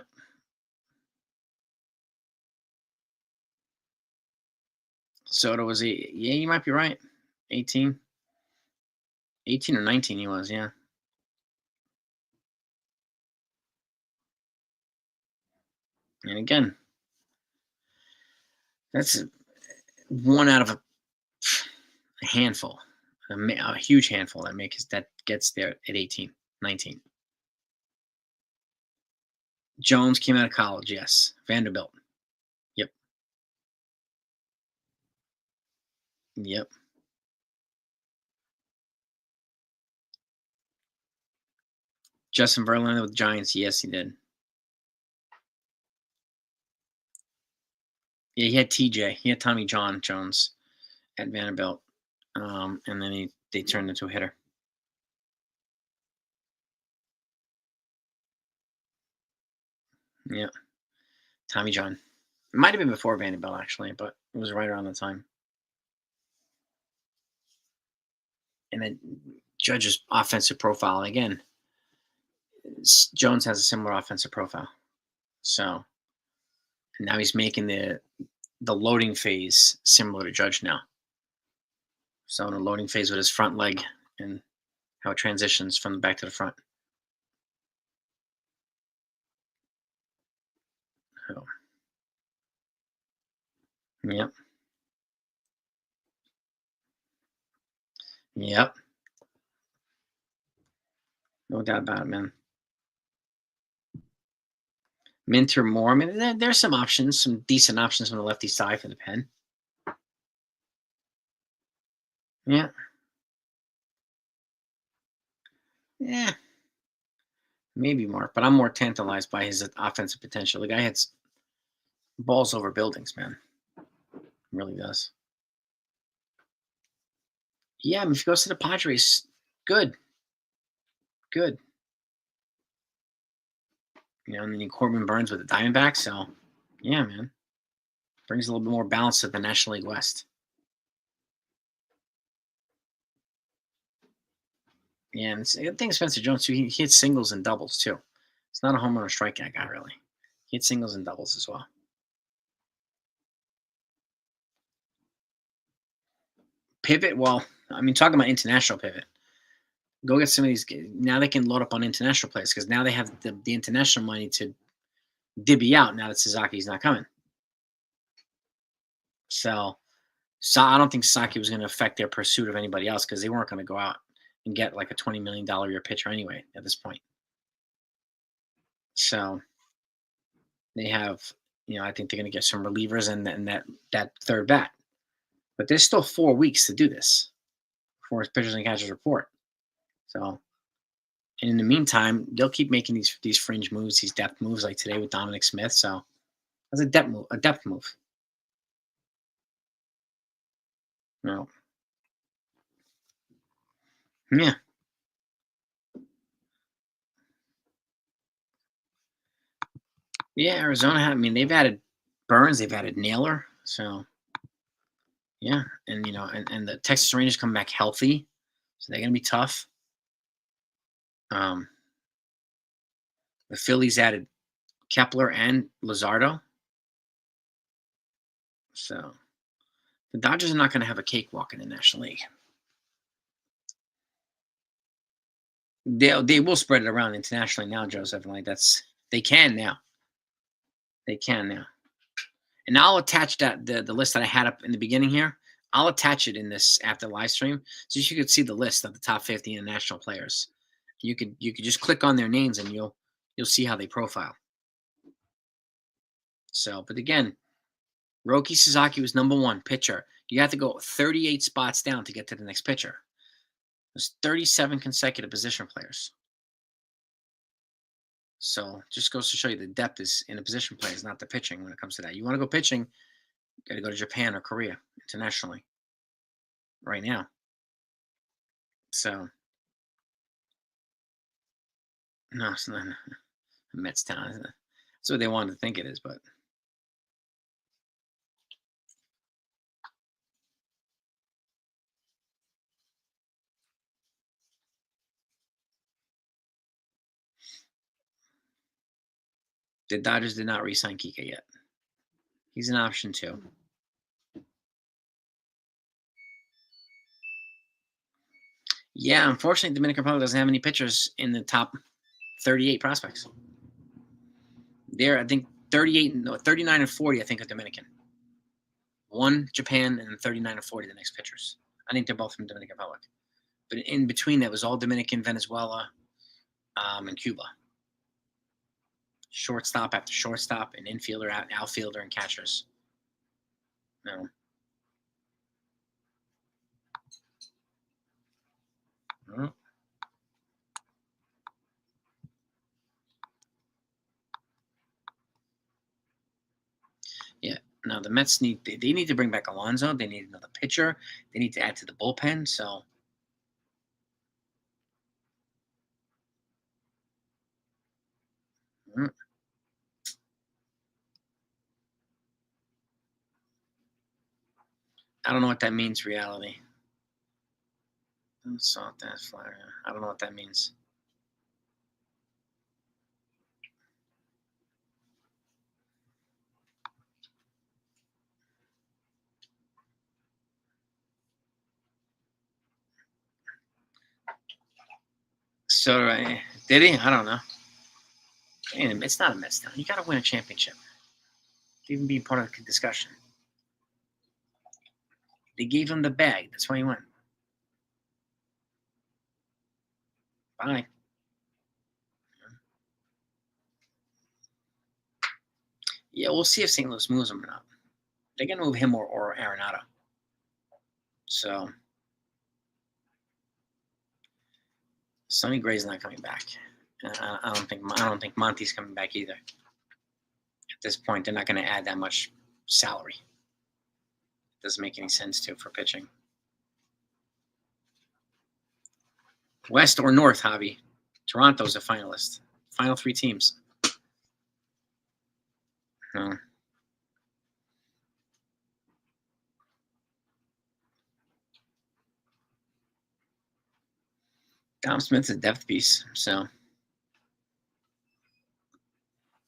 Soto was yeah, you might be right. 18, 18 or 19 he was. Yeah, and again, that's one out of a handful, a huge handful that gets there at 18, 19. Jones came out of college. Yes, Vanderbilt. Yep, yep. Justin Verlander with the Giants. Yes, he did. Yeah, he had TJ. He had Tommy John Jones at Vanderbilt, and then they turned into a hitter. Yeah, Tommy John. It might have been before Vanderbilt actually, but it was right around the time. And then Judge's offensive profile again. Jones has a similar offensive profile, so now he's making the loading phase similar to Judge now. So in a loading phase with his front leg and how it transitions from the back to the front. So, yep, yep, no doubt about it, man. Minter Moore. I mean, there's some options, some decent options on the lefty side for the pen. Yeah, yeah, maybe Mark, but I'm more tantalized by his offensive potential. The guy hits balls over buildings, man. Really does. Yeah, I mean, if he goes to the Padres, good, good. And then Corbin Burns with the Diamondbacks. So, yeah, man, brings a little bit more balance to the National League West. Yeah, and I think Spencer Jones too. He hits singles and doubles too. It's not a home run or strikeout guy really. He hits singles and doubles as well. Pivot. Well, I mean, talking about international pivot. Go get some of these. Now they can load up on international players because now they have the international money to divvy out. Now that Sasaki's not coming, so I don't think Sasaki was going to affect their pursuit of anybody else because they weren't going to go out and get like a $20 million a year pitcher anyway at this point. So they have, I think they're going to get some relievers and that third bat. But there's still 4 weeks to do this before his pitchers and catchers report. So, and in the meantime, they'll keep making these fringe moves, these depth moves, like today with Dominic Smith. So that's a depth move. A depth move. No. Yeah. Yeah. Arizona had. I mean, they've added Burns. They've added Naylor. So yeah, and the Texas Rangers come back healthy, so they're gonna be tough. Um, the Phillies added Kepler and Luzardo. So the Dodgers are not going to have a cakewalk in the National League. They will spread it around internationally now, Joseph. Like they can now. They can now. And I'll attach the list that I had up in the beginning here. I'll attach it in this after live stream, so you could see the list of the top 50 international players. You could just click on their names and you'll see how they profile. So, but again, ROKI Sasaki was number 1 pitcher. You have to go 38 spots down to get to the next pitcher. There's 37 consecutive position players. So just goes to show you the depth is in the position players, not the pitching when it comes to that. You want to go pitching, you got to go to Japan or Korea internationally right now. So, no, it's not Mets town. Isn't it? That's what they wanted to think it is, but the Dodgers did not re-sign Kike yet. He's an option too. Yeah, unfortunately, Dominican Republic doesn't have any pitchers in the top 38 prospects. They're, I think, 39 and 40, I think, are Dominican. 1 Japan and 39 and 40 the next pitchers. I think they're both from Dominican Republic. But in between that was all Dominican, Venezuela, and Cuba. Shortstop after shortstop, and infielder, outfielder, and catchers. No. No. Yeah. Now the Mets they need to bring back Alonso. They need another pitcher. They need to add to the bullpen. So I don't know what that means. Reality. Salt that flyer. I don't know what that means. So did he? I don't know. It's not a Mets town. You got to win a championship to even be part of the discussion. They gave him the bag. That's why he went. Bye. Yeah, we'll see if St. Louis moves him or not. They're gonna move him or Arenado. So Sonny Gray's not coming back. I don't think Monty's coming back either. At this point, they're not going to add that much salary. It doesn't make any sense for pitching. West or North, Javi? Toronto's a finalist. Final 3 teams. No. Dom Smith's a depth piece, so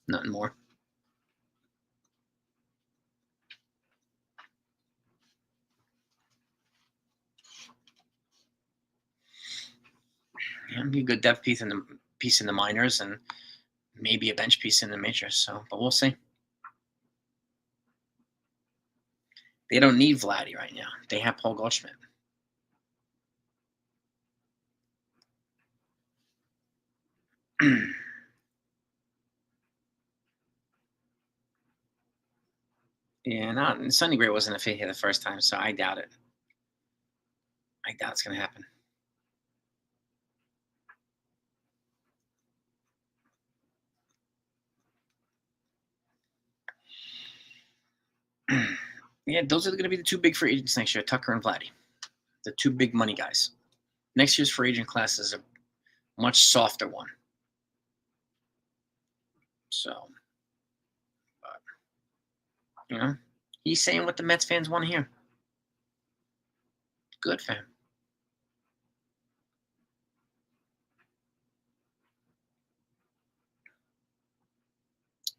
nothing more. Yeah, be a good depth piece in the minors and maybe a bench piece in the majors. So, but we'll see. They don't need Vladdy right now. They have Paul Goldschmidt. Yeah, Sonny Gray wasn't a fit here the first time, so I doubt it. I doubt it's going to happen. Yeah, those are going to be the 2 big free agents next year, Tucker and Vladdy. The 2 big money guys. Next year's free agent class is a much softer one. So, but, he's saying what the Mets fans want to hear. Good for him.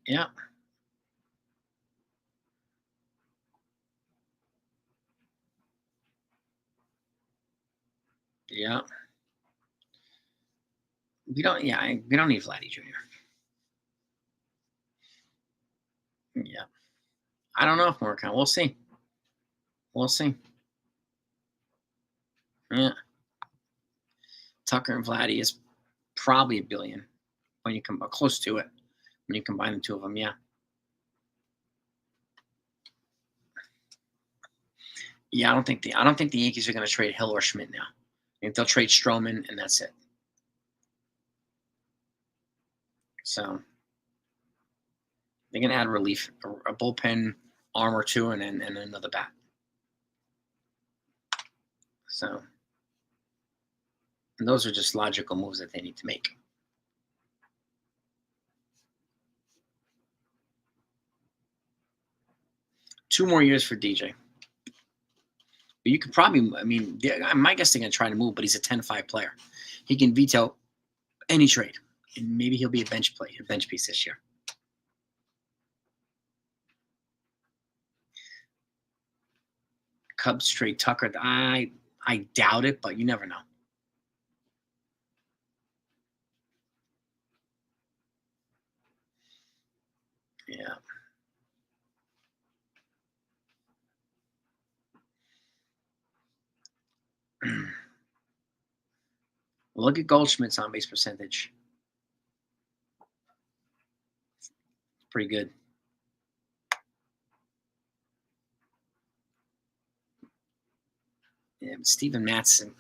Yeah. Yeah. We don't need Vladdy Jr. Yeah. I don't know if we're going. We'll see. We'll see. Yeah. Tucker and Vladdy is probably $1 billion when you come close to it. When you combine the 2 of them, yeah. Yeah, I don't think the Yankees are going to trade Hill or Schmidt now. I think they'll trade Stroman and that's it. So they're going to add relief, a bullpen arm or 2, and then another bat. So and those are just logical moves that they need to make. Two more years for DJ. But you could probably, my guess they're going to try to move, but he's a 10-5 player. He can veto any trade, and maybe he'll be a bench piece this year. Cubs trade Tucker. I doubt it, but you never know. Yeah. Look at Goldschmidt's on base percentage. Pretty good. Yeah, but Steven Matson.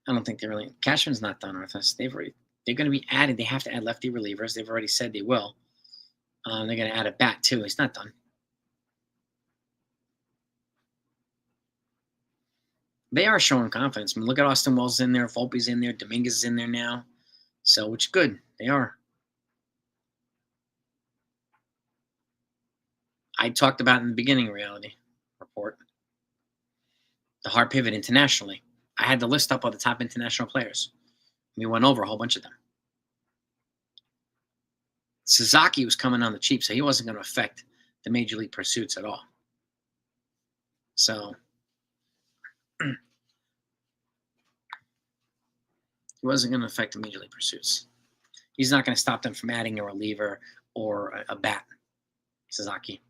I don't think Cashman's not done with us. They're going to be adding. They have to add lefty relievers. They've already said they will. They're going to add a bat too. He's not done. They are showing confidence. Look at Austin Wells in there. Volpe's in there. Dominguez is in there now. So, which is good. They are. I talked about in the beginning reality report the hard pivot internationally. I had the list up of the top international players. We went over a whole bunch of them. Sasaki was coming on the cheap, so he wasn't going to affect the major league pursuits at all. So he wasn't going to affect the major league pursuits. He's not going to stop them from adding a reliever or a bat. Sasaki.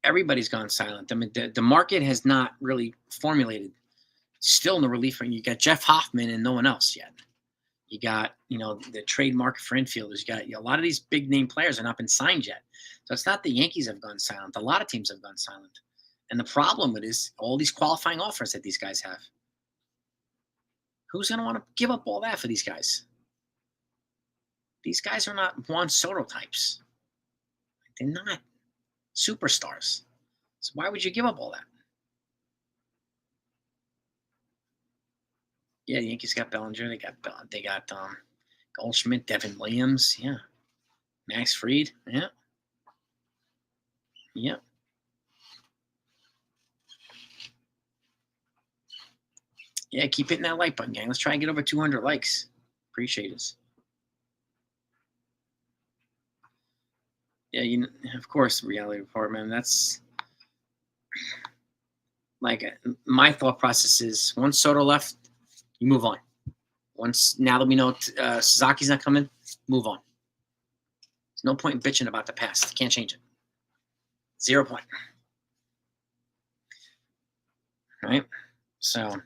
Everybody's gone silent. I mean, the market has not really formulated. Still in the relief ring, you got Jeff Hoffman and no one else yet. You got, the trade market for infielders. You got a lot of these big name players are not been signed yet. So it's not the Yankees have gone silent. A lot of teams have gone silent. And the problem with is all these qualifying offers that these guys have. Who's going to want to give up all that for these guys? These guys are not Juan Soto types. They're not superstars. So why would you give up all that? Yeah, the Yankees got Bellinger. They got Goldschmidt, Devin Williams. Yeah, Max Fried. Yeah, yeah. Yeah, keep hitting that like button, gang. Let's try and get over 200 likes. Appreciate it. Yeah, of course, reality report, man. That's like my thought process is once Soto left, you move on. Now that we know Sasaki's not coming, move on. There's no point in bitching about the past. Can't change it. 0 point. Right? So,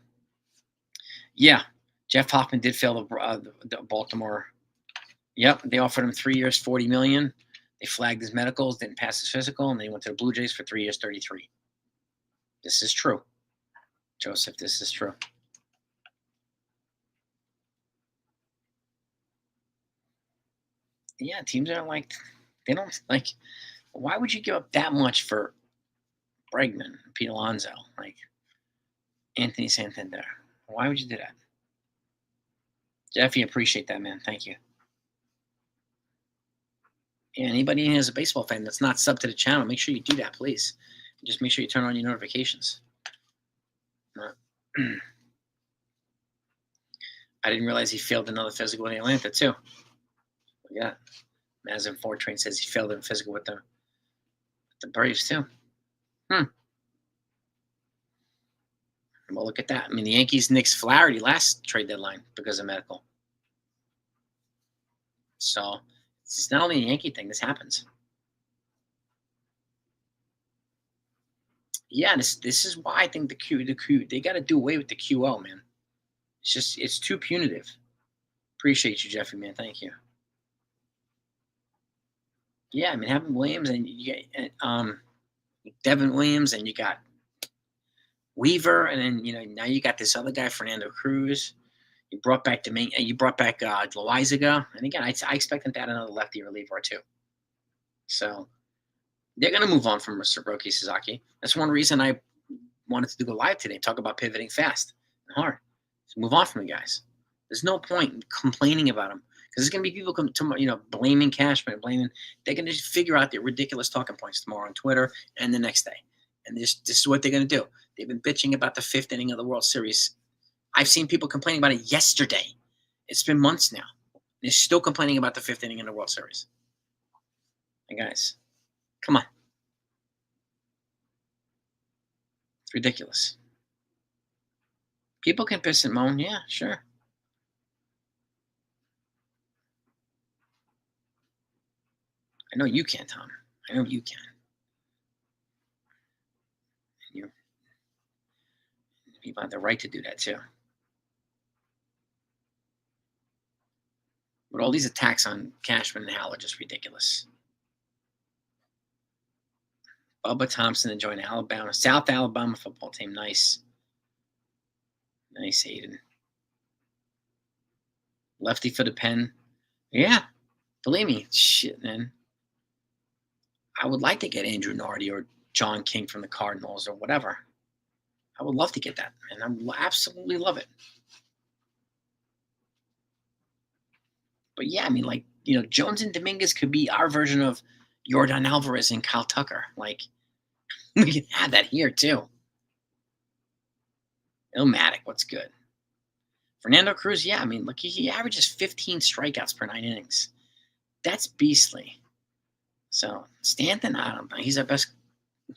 yeah, Jeff Hoffman did fail the Baltimore. Yep, they offered him 3 years, $40 million. They flagged his medicals, didn't pass his physical, and then he went to the Blue Jays for 3 years, 33. This is true, Joseph. This is true. Yeah, teams are like, they don't like. Why would you give up that much for Bregman, Pete Alonso, like Anthony Santander? Why would you do that? Jeffy, appreciate that, man. Thank you. Yeah, anybody in here is a baseball fan that's not sub to the channel, make sure you do that, please. Just make sure you turn on your notifications. I didn't realize he failed another physical in Atlanta, too. Yeah. Mazin Fortrain says he failed in physical with the Braves, too. Well, look at that. I mean, the Yankees nixed Flaherty last trade deadline because of medical. So it's not only a Yankee thing. This happens. Yeah, this is why I think the Q they got to do away with the QO, man. It's too punitive. Appreciate you, Jeffrey, man. Thank you. Yeah, I mean, having Williams and you get Devin Williams and you got Weaver, and then now you got this other guy, Fernando Cruz. You brought back You brought back Loizaga, and again, I expect them to add another lefty reliever or two. So they're going to move on from ROKI Sasaki. That's one reason I wanted to do a live today. Talk about pivoting fast and hard. So move on from the guys. There's no point in complaining about them because there's going to be people blaming Cashman, They're going to just figure out their ridiculous talking points tomorrow on Twitter and the next day. And this is what they're going to do. They've been bitching about the 5th inning of the World Series. I've seen people complaining about it yesterday. It's been months now. They're still complaining about the 5th inning in the World Series. And guys, come on. It's ridiculous. People can piss and moan. Yeah, sure. I know you can, Tom. I know you can. And people have the right to do that too. But all these attacks on Cashman and Howell are just ridiculous. Bubba Thompson to join South Alabama football team. Nice. Nice, Hayden. Lefty for the pen. Yeah. Believe me. Shit, man. I would like to get Andrew Nardi or John King from the Cardinals or whatever. I would love to get that, man. I would absolutely love it. But yeah, I mean, Jones and Dominguez could be our version of Yordan Alvarez and Kyle Tucker. Like, we can have that here too. Illmatic, what's good? Fernando Cruz, yeah, I mean, look, he averages 15 strikeouts per 9 innings. That's beastly. So Stanton, I don't know. He's our best.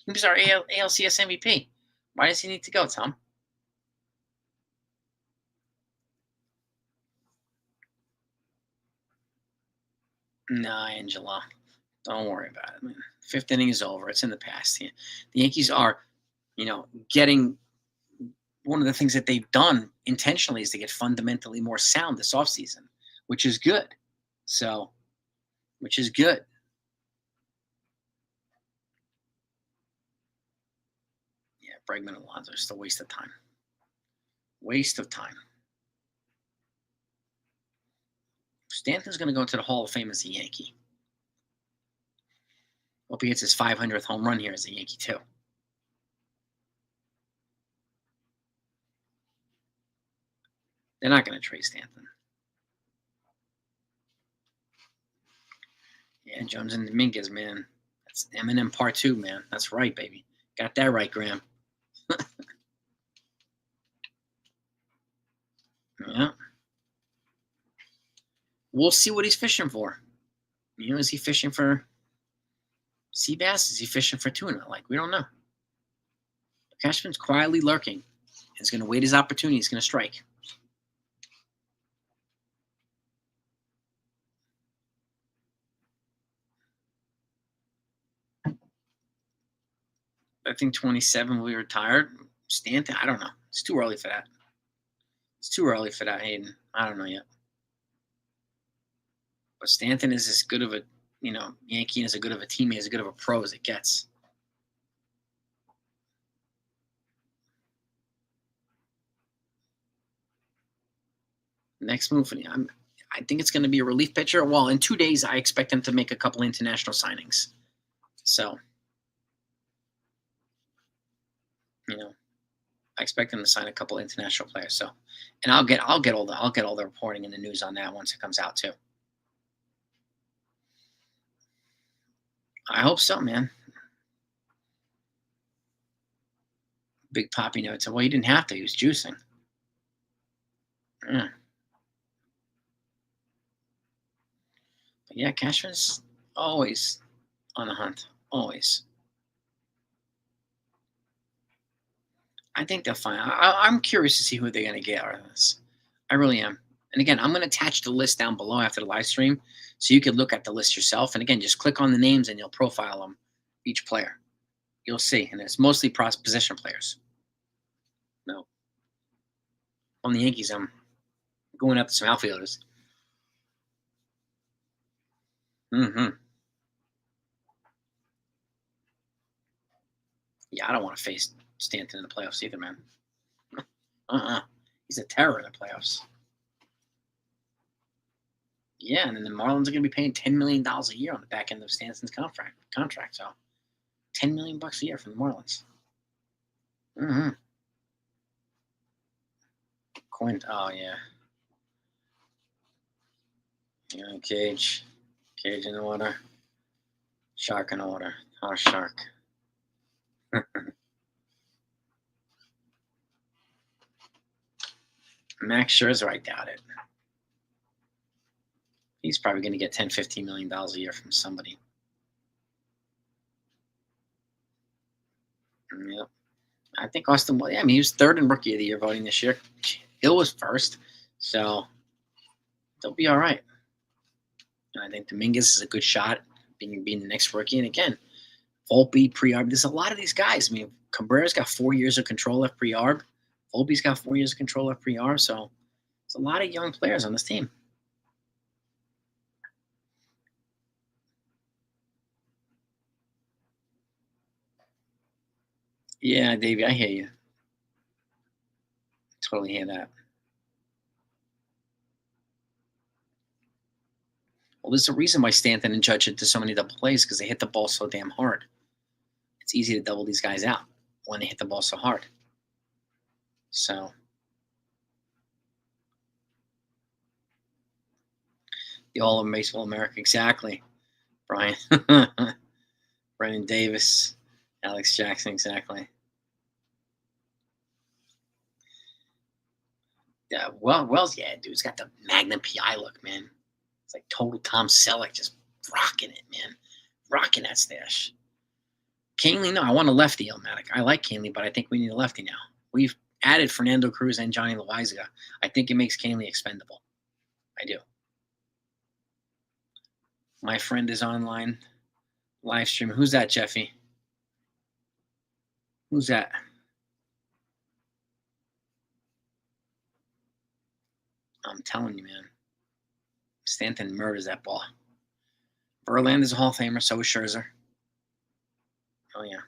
He was our ALCS MVP. Why does he need to go, Tom? Nah, Angela. Don't worry about it. I mean, 5th inning is over. It's in the past. The Yankees are, getting one of the things that they've done intentionally is to get fundamentally more sound this offseason. which is good. So, which is good. Yeah, Bregman and Alonso are just a waste of time. Waste of time. Stanton's going to go into the Hall of Fame as a Yankee. Hope he gets his 500th home run here as a Yankee, too. They're not going to trade Stanton. Yeah, Jones and Dominguez, man. That's Eminem Part 2, man. That's right, baby. Got that right, Graham. Yeah. We'll see what he's fishing for. Is he fishing for sea bass? Is he fishing for tuna? Like, we don't know. Cashman's quietly lurking. He's going to wait his opportunity. He's going to strike. I think 27 will be retired. Stanton, I don't know. It's too early for that. It's too early for that, Hayden. I don't know yet. But Stanton is as good of a, Yankee, and as good of a teammate, as good of a pro as it gets. Next move for him, I think it's going to be a relief pitcher. Well, in 2 days, I expect him to make a couple international signings. So, I expect him to sign a couple international players. So, and I'll get all the reporting and the news on that once it comes out too. I hope so, man. Big Poppy notes. Well, he didn't have to. He was juicing. Yeah. But yeah, Cashman's always on the hunt. Always. I think they'll find. I'm curious to see who they're going to get out of this. I really am. And again, I'm going to attach the list down below after the live stream so you can look at the list yourself. And again, just click on the names and you'll profile them, each player. You'll see. And it's mostly position players. No. On the Yankees, I'm going up to some outfielders. Mm-hmm. Yeah, I don't want to face Stanton in the playoffs either, man. He's a terror in the playoffs. Yeah, and then the Marlins are going to be paying $10 million a year on the back end of Stanton's contract. So, $10 million a year from the Marlins. Mm-hmm. Quint. Oh yeah. Yeah, cage in the water. Shark in the water. Oh, shark. Max Scherzer, I doubt it. He's probably going to get $10-15 million a year from somebody. Yep. I think Austin. Well, yeah, I mean, he was third in Rookie of the Year voting this year. Hill was first, so they'll be all right. And I think Dominguez is a good shot being the next rookie. And again, Volpe, pre-arb. There's a lot of these guys. I mean, Cabrera's got 4 years of control F pre-arb. Volpe's got 4 years of control F pre-arb. So there's a lot of young players on this team. Yeah, Davey, I hear you. Totally hear that. Well, there's a reason why Stanton and Judge hit so many double plays because they hit the ball so damn hard. It's easy to double these guys out when they hit the ball so hard. So the All of Baseball America, exactly. Brian, Brennan Davis, Alex Jackson, exactly. Yeah, Wells, yeah, dude, he's got the Magnum PI look, man. It's like total Tom Selleck, just rocking it, man, rocking that stash. Canely, no, I want a lefty, Elmatic. I like Canely, but I think we need a lefty now. We've added Fernando Cruz and Johnny Loaizaga. I think it makes Canely expendable. I do. My friend is online live streaming. Who's that, Jeffy? Who's that? I'm telling you, man. Stanton murders that ball. Verlander's a Hall of Famer. So is Scherzer. Oh yeah.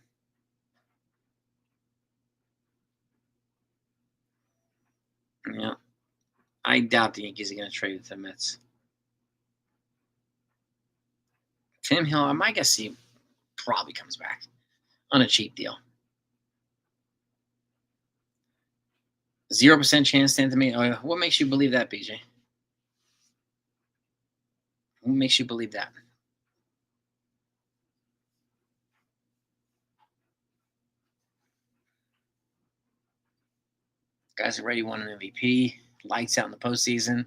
Yeah. I doubt the Yankees are going to trade with the Mets. Tim Hill, I might guess he probably comes back on a cheap deal. 0% chance Stanton me. Oh, what makes you believe that, BJ? What makes you believe that? Guys already won an MVP. Lights out in the postseason.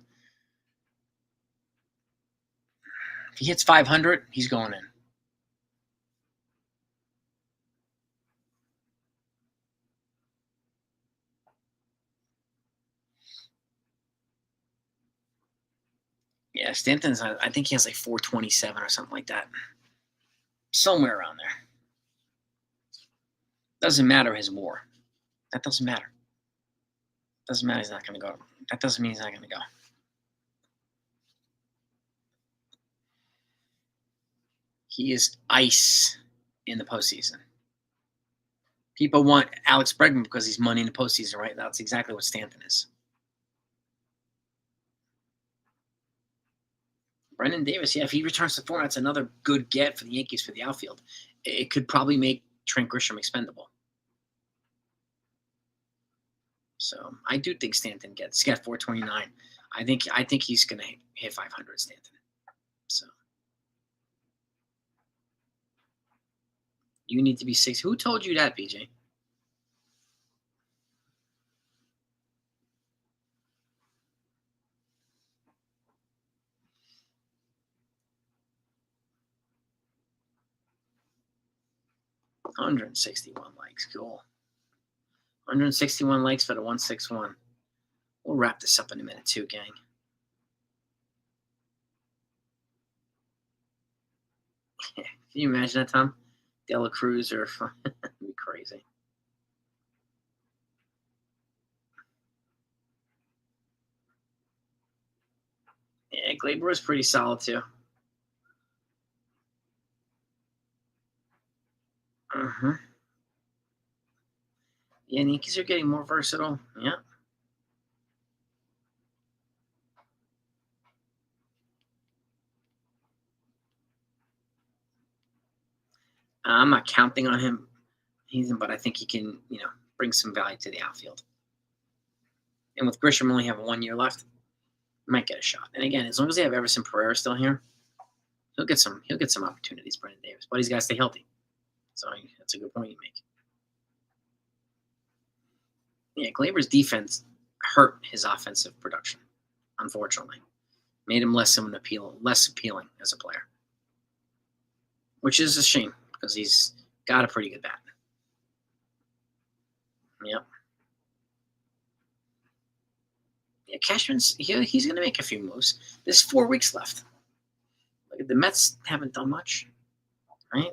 If he hits 500, he's going in. Yeah, Stanton's, I think he has like 427 or something like that. Somewhere around there. Doesn't matter his WAR. That doesn't matter. Doesn't matter he's not going to go. That doesn't mean he's not going to go. He is ice in the postseason. People want Alex Bregman because he's money in the postseason, right? That's exactly what Stanton is. Brendan Davis, yeah, if he returns to form, that's another good get for the Yankees for the outfield. It could probably make Trent Grisham expendable. So I do think Stanton gets. He's got 429. I think he's going to hit 500, Stanton. So you need to be 6. Who told you that, BJ? $161 likes. Cool. 161 likes for the 161. We'll wrap this up in a minute too, gang. Can you imagine that, Tom? Dela Cruz or be crazy. Yeah, Glaber is pretty solid too. Uh-huh. Yeah, Yankees are getting more versatile. Yeah. I'm not counting on him, but I think he can, bring some value to the outfield. And with Grisham only having 1 year left, might get a shot. And again, as long as they have Everson Pereira still here, he'll get some opportunities, Brendan Davis. But he's got to stay healthy. So that's a good point you make. Yeah, Glaber's defense hurt his offensive production, unfortunately. Made him less appealing as a player. Which is a shame because he's got a pretty good bat. Yep. Yeah, Cashman's he's going to make a few moves. There's 4 weeks left. Look, the Mets haven't done much, right?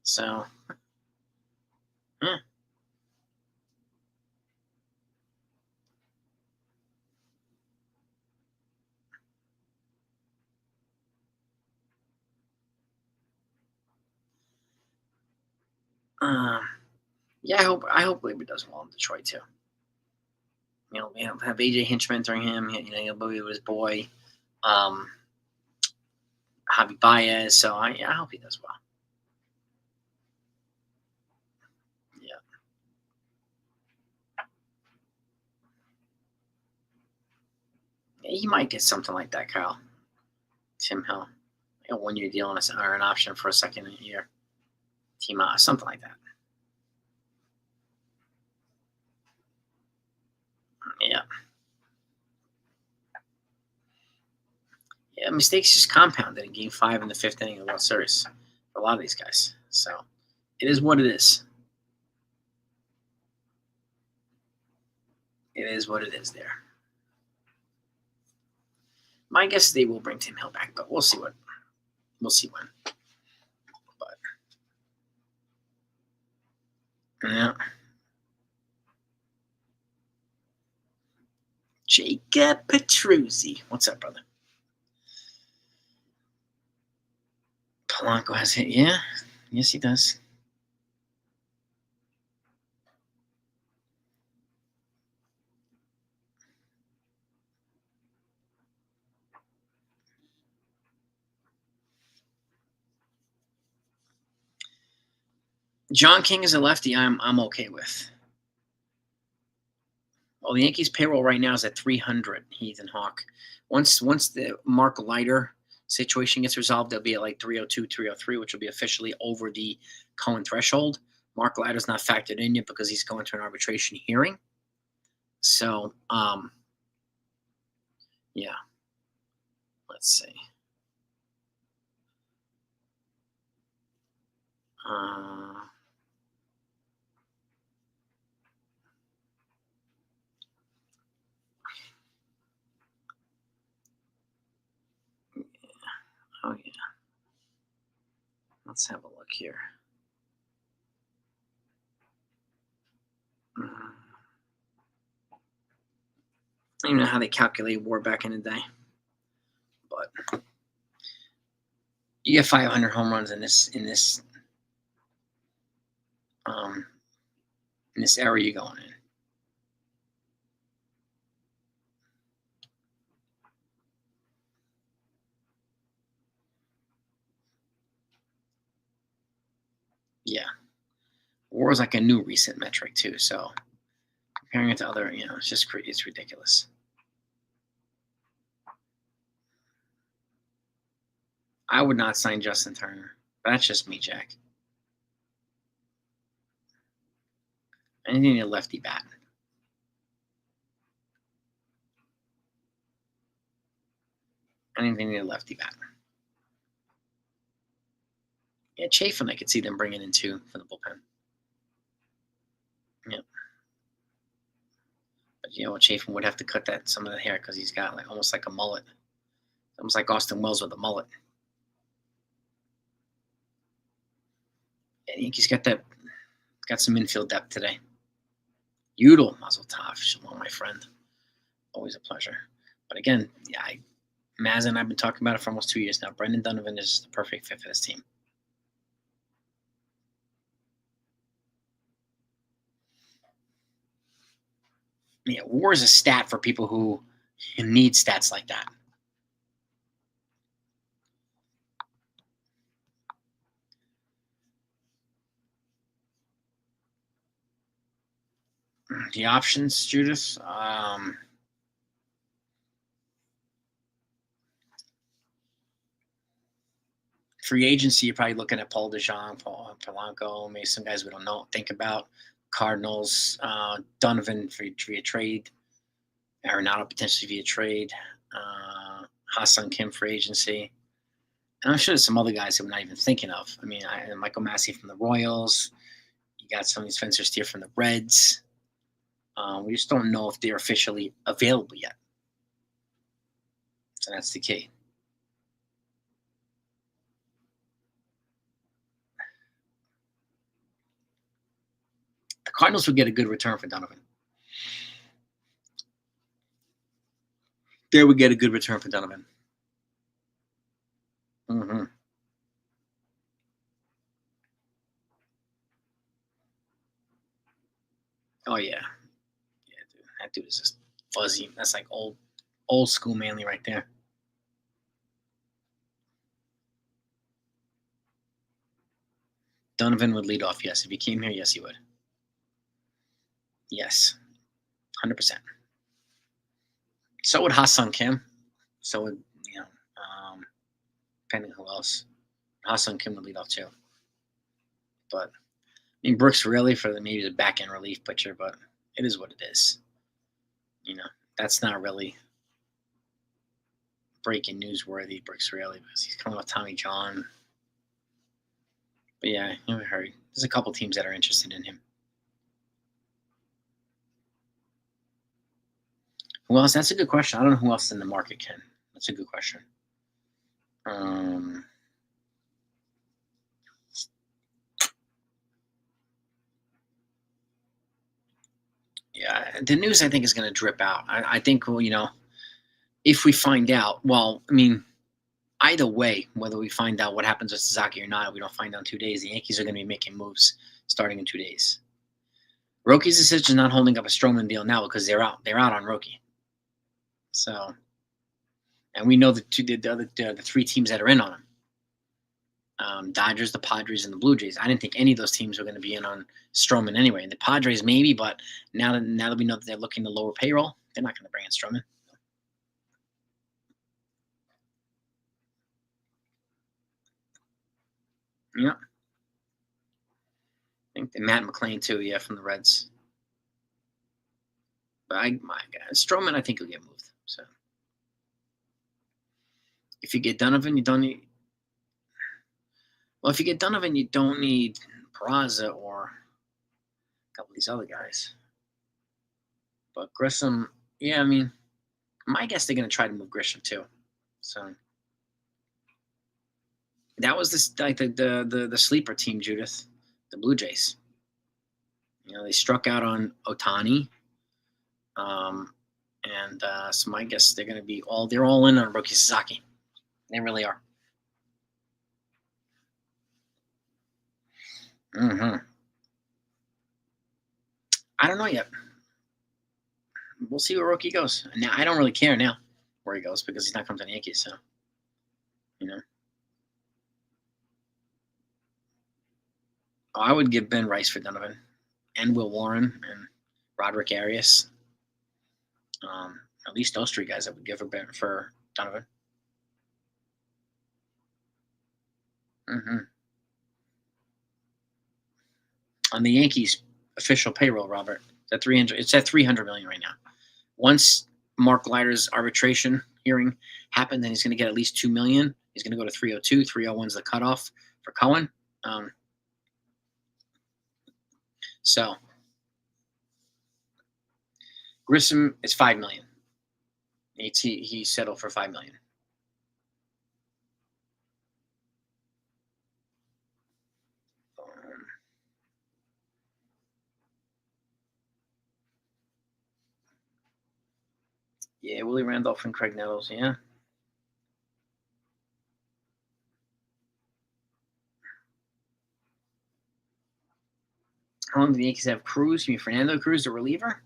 So, yeah. Um, yeah, I hope Glaber does well in Detroit too. Have AJ Hinch mentoring him. He'll be with his boy, um, Javi Baez. So I hope he does well. Yeah. He might get something like that, Kyle. Tim Hill, like a 1 year deal or an option for a second year. Team something like that. Yeah. Yeah, mistakes just compounded in Game 5 in the 5th inning of the World Series for a lot of these guys. So it is what it is. It is what it is there. My guess is they will bring Tim Hill back, but we'll see when. But yeah. Jacob Petruzzi. What's up, brother? Polanco has hit. Yeah. Yes, he does. John King is a lefty. I'm okay with. Well, the Yankees payroll right now is at 300. Heath and Hawk. Once the Mark Leiter situation gets resolved, they'll be at like 302, 303, which will be officially over the Cohen threshold. Mark Leiter's not factored in yet because he's going to an arbitration hearing. So, yeah. Let's see. Uh, oh yeah. Let's have a look here. I don't even know how they calculate WAR back in the day, but you get 500 home runs um, in this era you're going in. Yeah, WAR is like a new recent metric too. So comparing it to other, it's just it's ridiculous. I would not sign Justin Turner. But that's just me, Jack. Anything a lefty bat. Anything a lefty bat. Yeah, Chafin, I could see them bringing in too for the bullpen. Yeah. But Chafin would have to cut some of the hair because he's got like almost like a mullet. Almost like Austin Wells with a mullet. And Yankees got some infield depth today. Udall, Mazel Tov, Shalom, my friend. Always a pleasure. But again, yeah, Maz and I've been talking about it for almost 2 years now. Brendan Donovan is the perfect fit for this team. Yeah, WAR is a stat for people who need stats like that. The options, Judith. Free agency, you're probably looking at Paul DeJong, Polanco, maybe some guys we don't think about. Cardinals, Donovan via trade, Arenado potentially via trade, Ha-Seong Kim for agency. And I'm sure there's some other guys that we're not even thinking of. I mean, Michael Massey from the Royals. You got some of these Spencer Steer from the Reds. We just don't know if they're officially available yet. So that's the key. The Cardinals would get a good return for Donovan. They would get a good return for Donovan. Mm-hmm. Oh yeah, dude. That dude is just fuzzy. That's like old school Manly right there. Donovan would lead off. Yes, if he came here, yes, he would. Yes, 100%. So would Ha-Seong Kim. So would depending on who else. Ha-Seong Kim would lead off too. But I mean, Brooks really for maybe the back end relief pitcher, but it is what it is. That's not really breaking newsworthy, Brooks really, because he's coming with Tommy John. But yeah, in a hurry. There's a couple teams that are interested in him. Who else? That's a good question. I don't know who else in the market can. That's a good question. Yeah, the news I think is going to drip out. I think, if we find out, well, I mean, either way, whether we find out what happens with Sasaki or not, we don't find out in 2 days. The Yankees are going to be making moves starting in 2 days. ROKI's decision is not holding up a Stroman deal now because they're out. They're out on ROKI. So, and we know the three teams that are in on him. Dodgers, the Padres, and the Blue Jays. I didn't think any of those teams were going to be in on Stroman anyway. The Padres maybe, but now that we know that they're looking to lower payroll, they're not going to bring in Stroman. Yeah, I think Matt McClain too. Yeah, from the Reds. But my God, Stroman, I think he'll get moved. So if you get Donovan, you don't need. Well, if you get Donovan, you don't need Peraza or a couple of these other guys. But Grissom, yeah, I mean, my guess they're going to try to move Grisham too. So that was this like the sleeper team, Judith, the Blue Jays. They struck out on Otani, and so my guess they're going to be they're all in on Roki Sasaki. They really are. I don't know yet. We'll see where Roki goes. Now I don't really care now where he goes because he's not coming to the Yankees. So, I would give Ben Rice for Donovan, and Will Warren and Roderick Arias. At least those three guys I would give for Donovan. On the Yankees official payroll, Robert, it's at $300 million right now. Once Mark Leiter's arbitration hearing happened, then he's going to get at least $2 million. He's going to go to 302. 301 is the cutoff for Cohen. So Grissom is $5 million. He settled for $5 million. Yeah, Willie Randolph and Craig Nettles. Yeah. How long do the Yankees have Cruz? You mean Fernando Cruz, the reliever?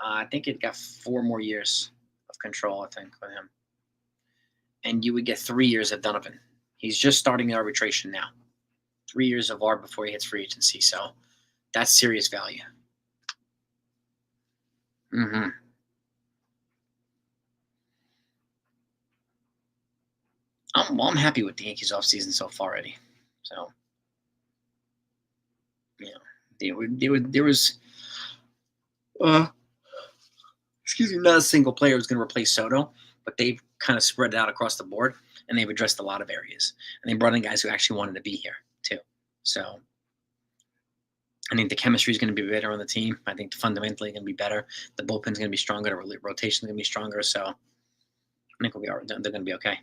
I think it got 4 more years of control, I think, with him. And you would get 3 years of Donovan. He's just starting the arbitration now. 3 years of ARB before he hits free agency. So that's serious value. I'm happy with the Yankees offseason so far already. So, there was excuse me, not a single player was going to replace Soto, but they've kind of spread it out across the board, and they've addressed a lot of areas. And they brought in guys who actually wanted to be here too. So I think the chemistry is going to be better on the team. I think fundamentally going to be better. The bullpen's going to be stronger. The rotation is going to be stronger. So I think they're going to be okay.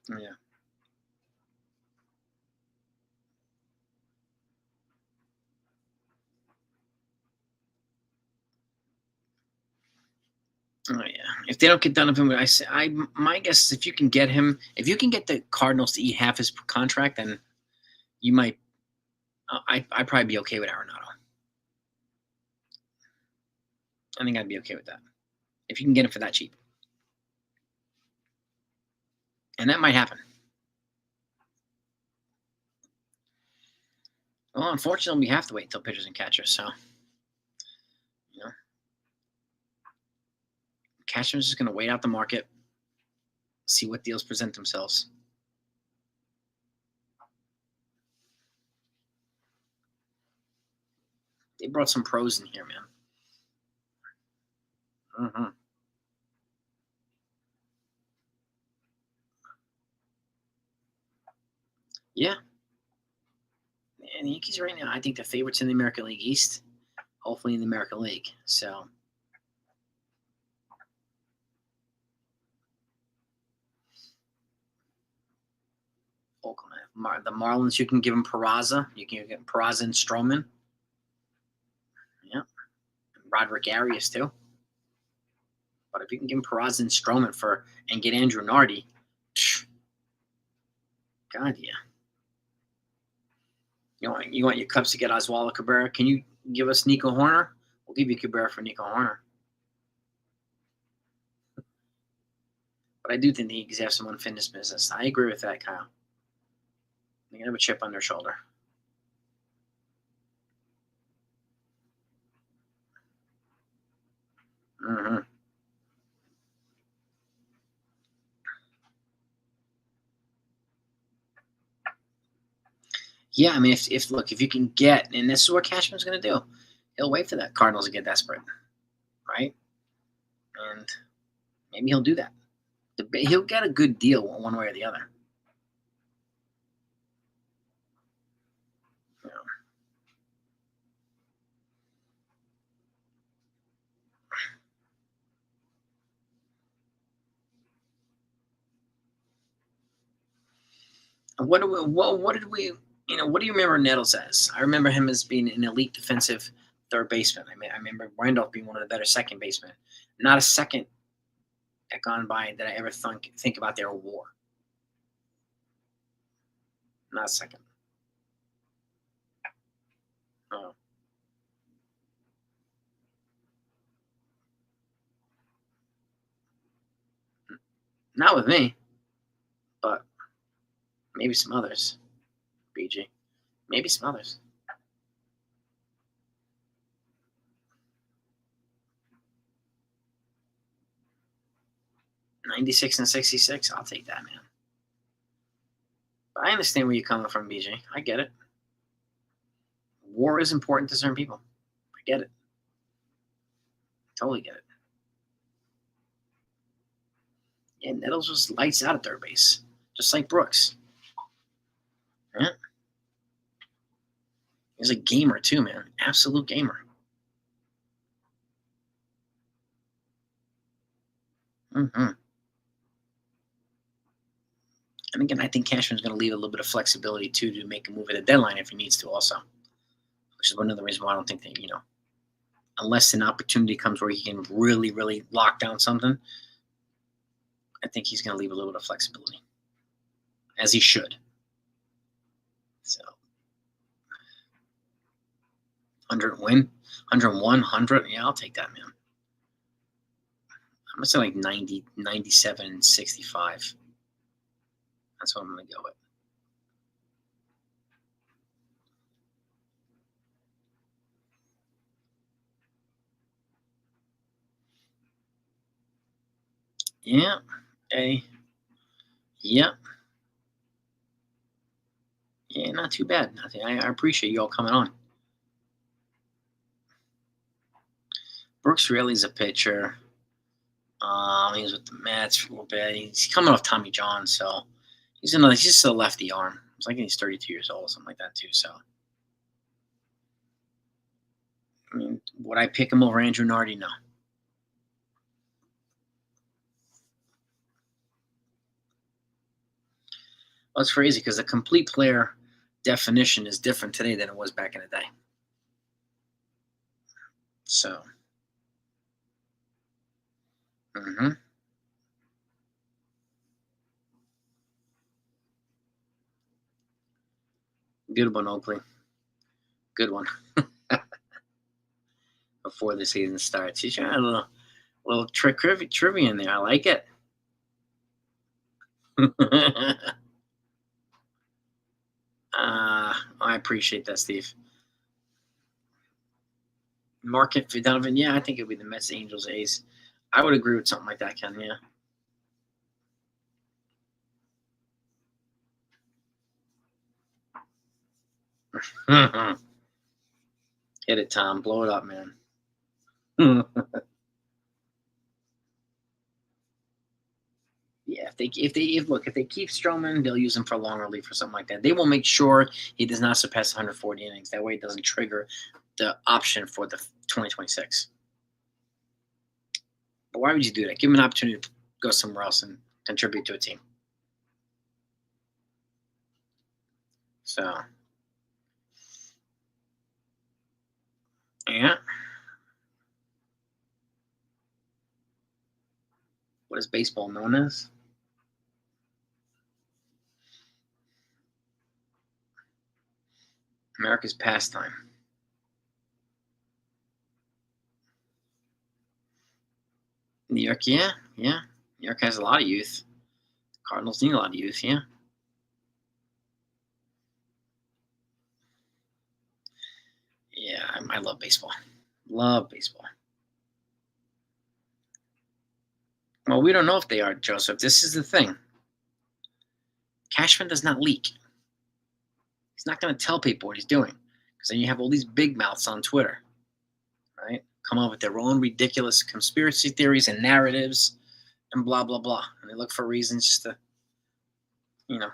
Yeah. Oh yeah. If they don't get Donovan, my guess is if you can get the Cardinals to eat half his contract, then you might. I'd probably be okay with Arenado. I think I'd be okay with that if you can get him for that cheap, and that might happen. Well, unfortunately, we have to wait until pitchers and catchers. So, catchers is going to wait out the market, see what deals present themselves. They brought some pros in here, man. Yeah. And the Yankees right now, I think the favorites in the American League East, hopefully in the American League. So the Marlins, you can give them Peraza. You can get Peraza and Stroman. Yeah. Roderick Arias too. But if you can give him Peraza and Stroman and get Andrew Nardi, God yeah. You want your Cubs to get Oswaldo Cabrera? Can you give us Nico Horner? We'll give you Cabrera for Nico Horner. But I do think the Yankees have some unfinished business. I agree with that, Kyle. They have a chip on their shoulder. Mm-hmm. Yeah, I mean, if you can get, and this is what Cashman's going to do, he'll wait for that Cardinals to get desperate, right? And maybe he'll do that. He'll get a good deal one way or the other. You know. What did we, what do you remember Nettles as? I remember him as being an elite defensive third baseman. I remember Randolph being one of the better second basemen. Not a second that gone by that I ever think about their WAR. Not a second. Oh. Not with me, but maybe some others. BG. Maybe some others. 96 and 66. I'll take that, man. But I understand where you're coming from, BJ. I get it. WAR is important to certain people. I get it. Totally get it. Yeah, Nettles was lights out at third base, just like Brooks. Yeah. He's a gamer too, man. Absolute gamer. Mm-hmm. And again, I think Cashman's going to leave a little bit of flexibility too to make a move at the deadline if he needs to, also. Which is one of the reasons why I don't think that, unless an opportunity comes where he can really, really lock down something, I think he's going to leave a little bit of flexibility, as he should. So, 100 win, 101, 100. Yeah, I'll take that, man. I'm going to say like 90, 97, and 65. That's what I'm going to go with. Yeah. Hey. Yep. Yeah, not too bad. Nothing. I appreciate you all coming on. Brooks Raley's a pitcher. He was with the Mets for a little bit. He's coming off Tommy John, so he's just a lefty arm. It's like he's 32 years old, something like that too. So, I mean, would I pick him over Andrew Nardi? No. Well, it's crazy because the complete player definition is different today than it was back in the day. So, mm-hmm. Good one, Oakley. Good one. Before the season starts, he's trying a little trivia in there. I like it. I appreciate that, Steve. Market for Donovan, yeah, I think it'd be the Mets, Angels, A's. I would agree with something like that, Ken. Yeah. Hit it, Tom. Blow it up, man. Yeah, if they keep Stroman, they'll use him for long relief or something like that. They will make sure he does not surpass 140 innings. That way, it doesn't trigger the option for the 2026. But why would you do that? Give him an opportunity to go somewhere else and contribute to a team. So, yeah. What is baseball known as? America's pastime. New York, yeah, yeah. New York has a lot of youth. Cardinals need a lot of youth, yeah. Yeah, I love baseball. Love baseball. Well, we don't know if they are, Joseph. This is the thing. Cashman does not leak. He's not going to tell people what he's doing. Because then you have all these big mouths on Twitter, right? Come up with their own ridiculous conspiracy theories and narratives and blah, blah, blah. And they look for reasons just to, you know,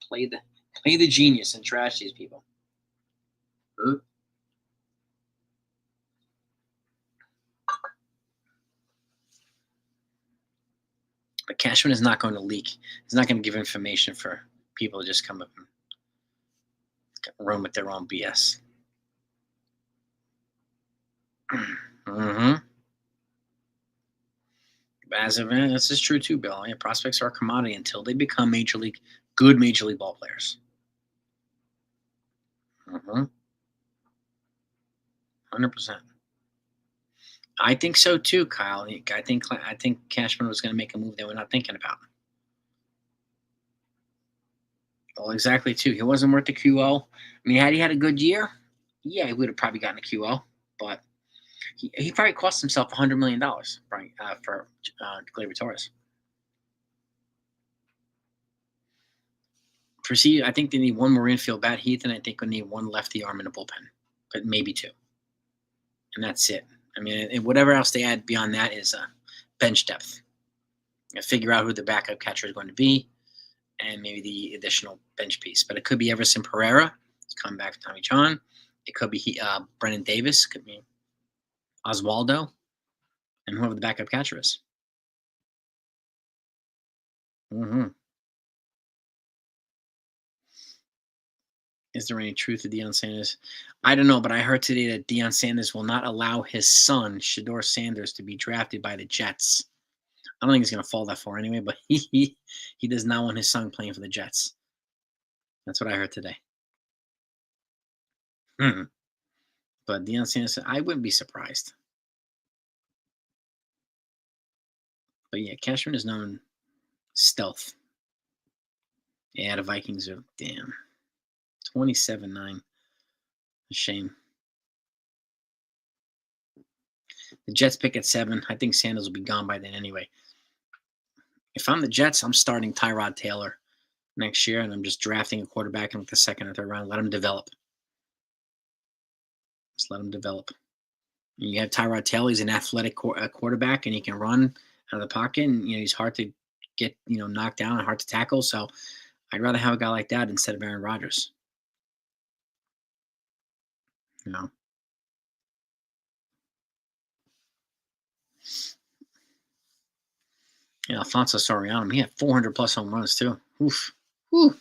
play the genius and trash these people. But Cashman is not going to leak. He's not going to give information for people to just come up and run with their own BS. Mm-hmm. As of this is true too, Bill. Yeah, prospects are a commodity until they become good major league ball players. Mm-hmm. 100%. I think so too, Kyle. I think Cashman was going to make a move that we're not thinking about. Well, exactly too. He wasn't worth the QO. I mean, had he had a good year, yeah, he would have probably gotten a QO. But he probably cost himself $100 million, right, for Gleyber Torres. I think they need one more infield bat, Heath, and I think we need one lefty arm in the bullpen, but maybe two, and that's it. I mean, and whatever else they add beyond that is bench depth. Figure out who the backup catcher is going to be, and maybe the additional bench piece. But it could be Everson Pereira. It's coming back to Tommy John. It could be Brennan Davis. Could be Oswaldo, and whoever the backup catcher is. Mm-hmm. Is there any truth to Deion Sanders? I don't know, but I heard today that Deion Sanders will not allow his son, Shador Sanders, to be drafted by the Jets. I don't think he's going to fall that far anyway, but he does not want his son playing for the Jets. That's what I heard today. Hmm. But Deion Sanders, I wouldn't be surprised. But yeah, Cashman is known stealth. Yeah, the Vikings are damn 27-9. A shame. The Jets pick at 7. I think Sanders will be gone by then anyway. If I'm the Jets, I'm starting Tyrod Taylor next year, and I'm just drafting a quarterback in the second or third round. Let him develop. Just let him develop. And you have Tyrod Taylor. He's an athletic quarterback, and he can run out of the pocket. And he's hard to get knocked down and hard to tackle. So I'd rather have a guy like that instead of Aaron Rodgers. You know. Yeah, Alfonso Soriano. He had 400 plus home runs too. Oof. Whew.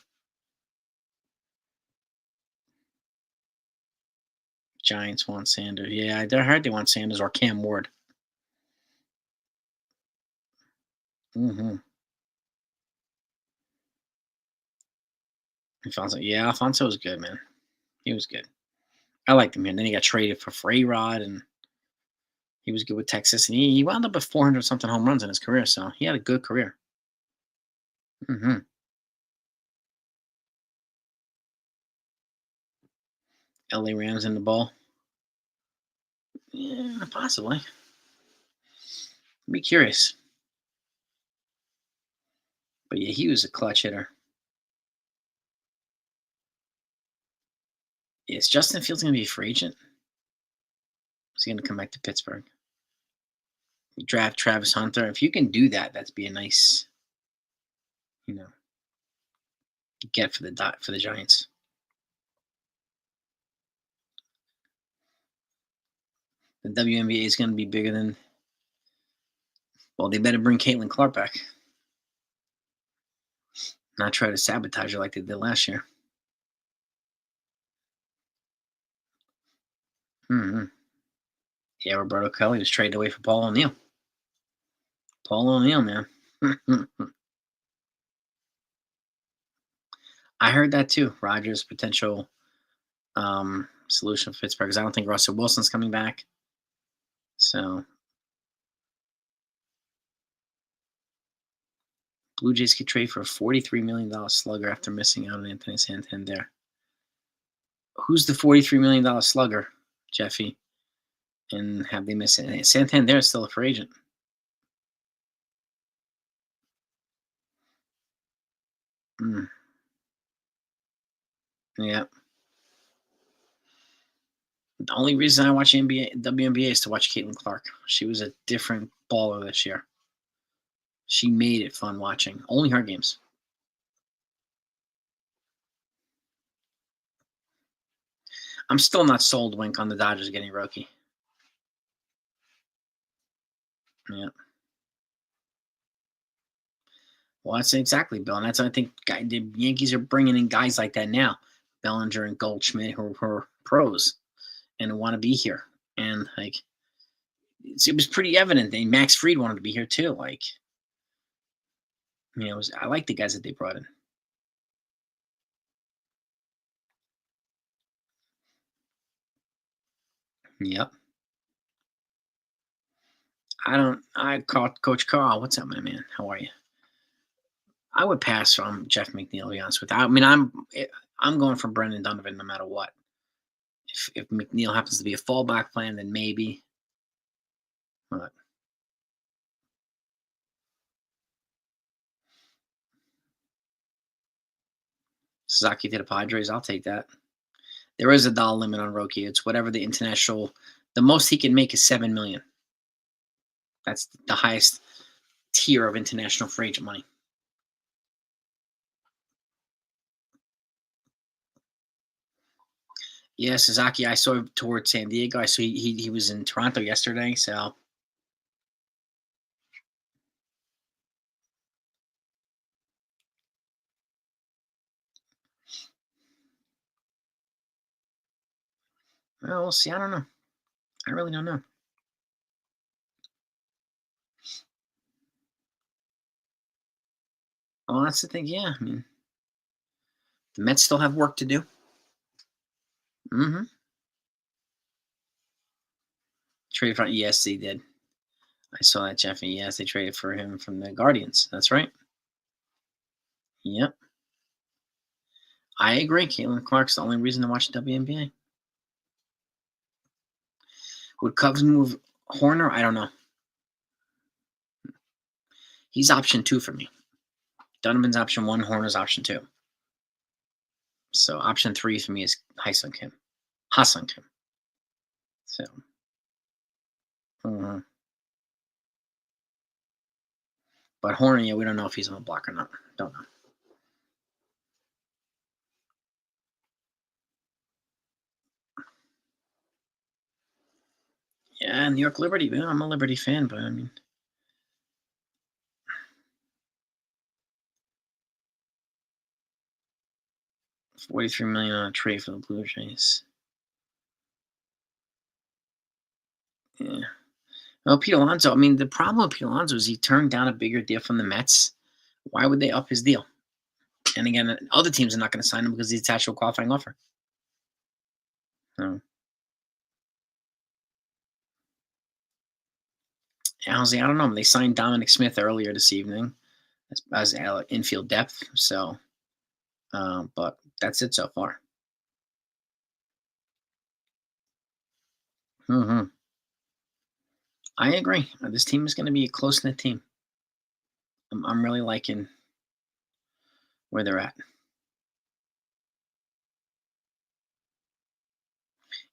Giants want Sanders. Yeah, I heard they want Sanders or Cam Ward. Mm-hmm. Alfonso was good, man. He was good. I liked him, man. Then he got traded for Rod, and he was good with Texas, and he wound up with 400 something home runs in his career. So he had a good career. Mm-hmm. LA Rams in the ball. Yeah, possibly. I'd be curious. But yeah, he was a clutch hitter. Is Justin Fields going to be a free agent? Is he going to come back to Pittsburgh? You draft Travis Hunter. If you can do that, that'd be a nice, get for the Giants. The WNBA is going to be bigger than. Well, they better bring Caitlin Clark back. Not try to sabotage her like they did last year. Mm-hmm. Yeah, Roberto Kelly was traded away for Paul O'Neill. Paul O'Neill, man. I heard that too. Rogers' potential solution for Pittsburgh, because I don't think Russell Wilson's coming back. So Blue Jays could trade for a $43 million slugger after missing out on Anthony Santander. Who's the $43 million slugger, Jeffy? And have they missed it? Santander is still a free agent. Mm, yeah. The only reason I watch NBA, WNBA is to watch Caitlin Clark. She was a different baller this year. She made it fun watching. Only her games. I'm still not sold, Wink, on the Dodgers getting ROKI. Yeah. Well, that's exactly, Bill. And that's, I think, the Yankees are bringing in guys like that now. Bellinger and Goldschmidt, who are pros and want to be here. And, like, it was pretty evident that Max Fried wanted to be here, too. Like, I like the guys that they brought in. Yep. I caught Coach Carl. What's up, my man? How are you? I would pass on Jeff McNeil, to be honest with you. I mean, I'm going for Brendan Donovan no matter what. If McNeil happens to be a fallback plan, then maybe. But Sasaki to the Padres, I'll take that. There is a dollar limit on ROKI. It's whatever the international. The most he can make is $7 million. That's the highest tier of international free agent money. Yeah, Sasaki. I saw him towards San Diego. I saw he was in Toronto yesterday. So well, we'll see. I don't know. I really don't know. Well, that's the thing. Yeah, I mean, the Mets still have work to do. Mm-hmm. Traded for yes, they did. I saw that, Jeffy. Yes, they traded for him from the Guardians. That's right. Yep. I agree. Caitlin Clark's the only reason to watch WNBA. Would Cubs move Horner? I don't know. He's option 2 for me. Donovan's option 1, Horner's option 2. So option 3 for me is Ha-Seong Kim. Ha-Seong Kim. So. But Horner, yeah, we don't know if he's on the block or not. Don't know. Yeah, New York Liberty. Man, I'm a Liberty fan, but I mean, $43 million on a trade for the Blue Jays. Yeah. Well, Pete Alonso. I mean, the problem with Pete Alonso is he turned down a bigger deal from the Mets. Why would they up his deal? And again, other teams are not going to sign him because he's attached to a qualifying offer. So, honestly, I don't know. They signed Dominic Smith earlier this evening as infield depth. So, but that's it so far. Mm-hmm. I agree. This team is going to be a close knit team. I'm really liking where they're at.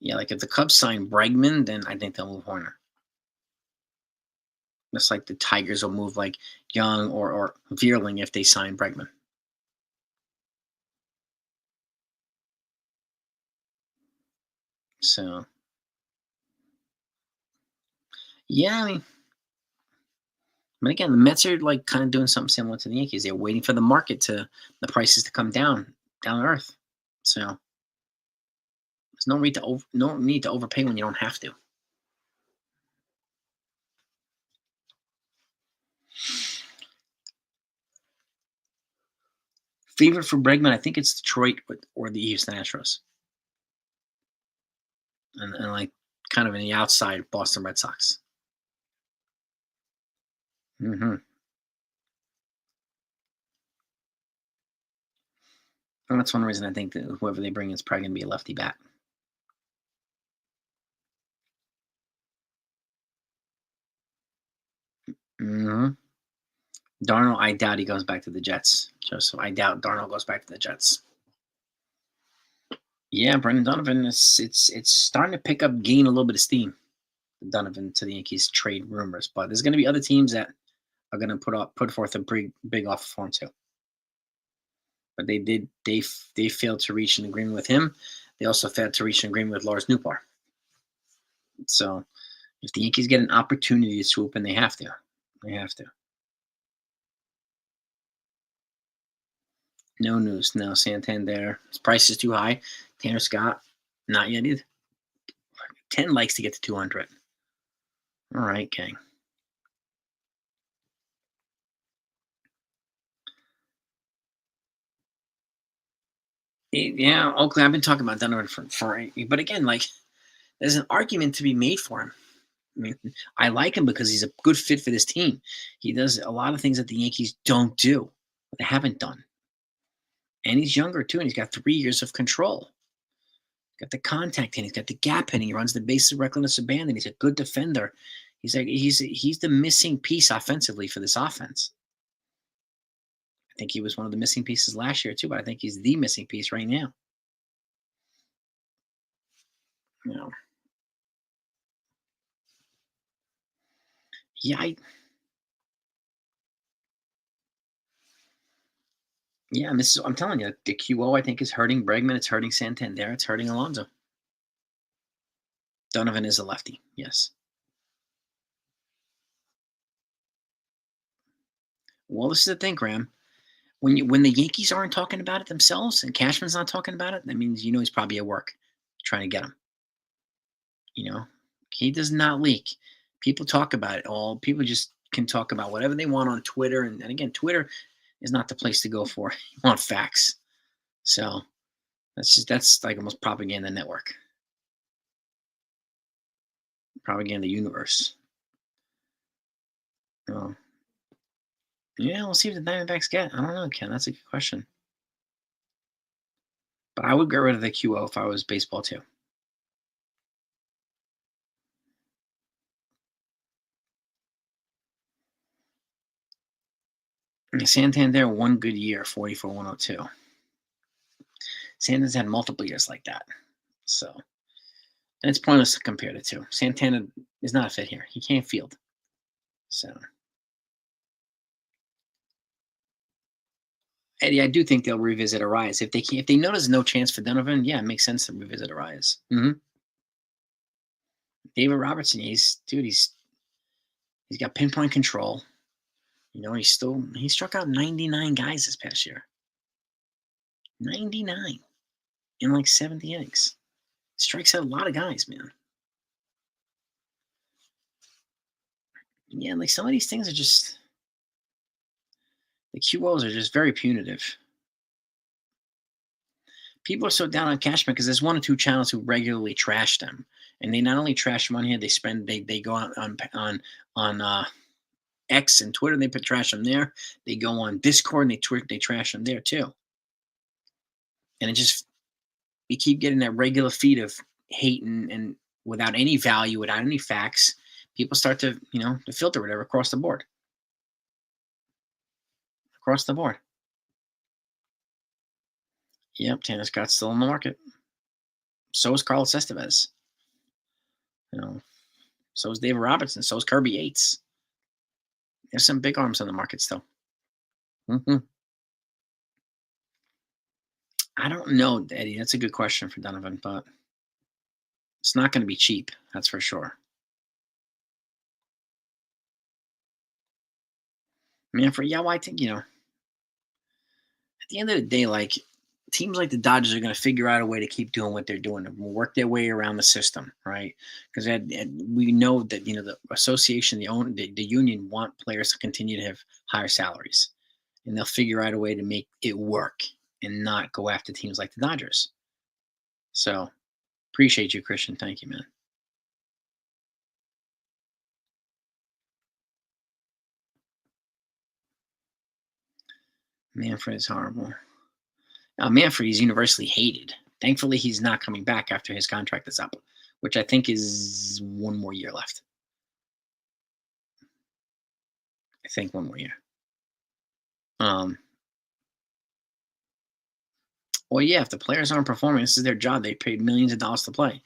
Yeah, like if the Cubs sign Bregman, then I think they'll move Horner. Just like the Tigers will move like Young or Vierling if they sign Bregman. So, yeah, I mean, but again, the Mets are like kind of doing something similar to the Yankees. They're waiting for the prices to come down to earth. So there's no need to overpay when you don't have to. Favorite for Bregman, I think it's Detroit or the Houston Astros, and like kind of in the outside Boston Red Sox. Hmm. And that's one reason I think that whoever they bring in is probably going to be a lefty bat. Hmm. Darnold, I doubt he goes back to the Jets. Joseph, I doubt Darnold goes back to the Jets. Yeah, Brendan Donovan it's starting to pick up, gain a little bit of steam. Donovan to the Yankees trade rumors, but there's going to be other teams that are going to put forth a big offer for him too. But they failed to reach an agreement with him. They also failed to reach an agreement with Lars Nootbaar. So if the Yankees get an opportunity to swoop in, they have to. They have to. No news. No Santander. His price is too high. Tanner Scott, not yet either. 10 likes to get to 200. All right, gang. Yeah, Oakland. I've been talking about Donovan but again, like there's an argument to be made for him. I mean, I like him because he's a good fit for this team. He does a lot of things that the Yankees don't do, they haven't done. And he's younger too, and he's got 3 years of control. He's got the contact hitting, he's got the gap hitting, he runs the bases, reckless abandon. He's a good defender. He's the missing piece offensively for this offense. I think he was one of the missing pieces last year too, but I think he's the missing piece right now. You know, yeah, yeah. And I'm telling you, the QO I think is hurting Bregman. It's hurting Santander. It's hurting Alonso. Donovan is a lefty. Yes. Well, this is the thing, Graham. When the Yankees aren't talking about it themselves and Cashman's not talking about it, that means he's probably at work trying to get him. He does not leak. People talk about it. All people just can talk about whatever they want on Twitter, and again, Twitter is not the place to go for. You want facts, so that's like almost propaganda network, propaganda universe. Oh, yeah, we'll see if the Diamondbacks get. I don't know, Ken. That's a good question. But I would get rid of the QO if I was baseball too. Santander, one good year, 44-102. Santander's had multiple years like that. So, and it's pointless to compare the two. Santana is not a fit here. He can't field. So, Eddie, I do think they'll revisit Arias if they notice no chance for Donovan. Yeah, it makes sense to revisit Arias. David Robertson, he's got pinpoint control. He struck out 99 guys this past year. 99 in like 70 innings. Strikes out a lot of guys, man. Yeah, like some of these things are just the QOs are just very punitive. People are so down on Cashman because there's one or two channels who regularly trash them, and they not only trash him on here, they go on X and Twitter, and they put trash on there. They go on Discord and they trash them there too. And it just we keep getting that regular feed of hate and without any value, without any facts. People start to to filter whatever across the board. Across the board. Yep, Tanner Scott's still on the market. So is Carlos Estevez. So is David Robertson. So is Kirby Yates. There's some big arms on the market still. Hmm. I don't know, Eddie. That's a good question for Donovan, but it's not going to be cheap. That's for sure. Man, I think at the end of the day, like teams like the Dodgers are going to figure out a way to keep doing what they're doing and work their way around the system, right? Because we know that the association, the union want players to continue to have higher salaries, and they'll figure out a way to make it work and not go after teams like the Dodgers. So appreciate you, Christian. Thank you, man. Manfred is horrible. Now, Manfred is universally hated. Thankfully, he's not coming back after his contract is up, which I think is one more year left. I think one more year. Well, yeah, if the players aren't performing, this is their job. They paid millions of dollars to play.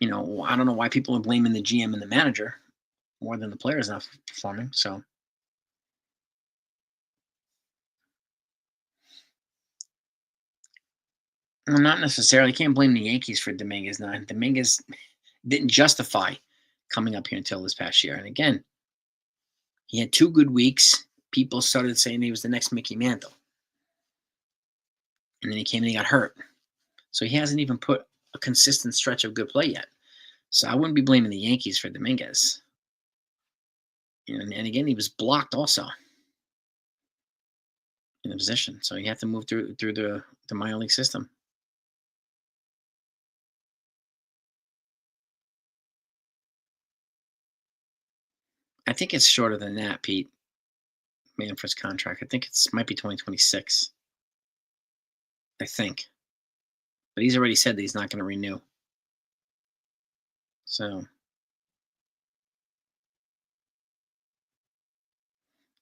I don't know why people are blaming the GM and the manager more than the players not performing. So, well, not necessarily. Can't blame the Yankees for Dominguez. Not Dominguez didn't justify coming up here until this past year. And again, he had 2 good weeks. People started saying he was the next Mickey Mantle, and then he came and he got hurt. So he hasn't even put a consistent stretch of good play yet. So I wouldn't be blaming the Yankees for Dominguez. And again, he was blocked also in the position, so you have to move through the minor league system. I think it's shorter than that, Pete. Manfred's contract. I think might be 2026. I think, but he's already said that he's not going to renew. So,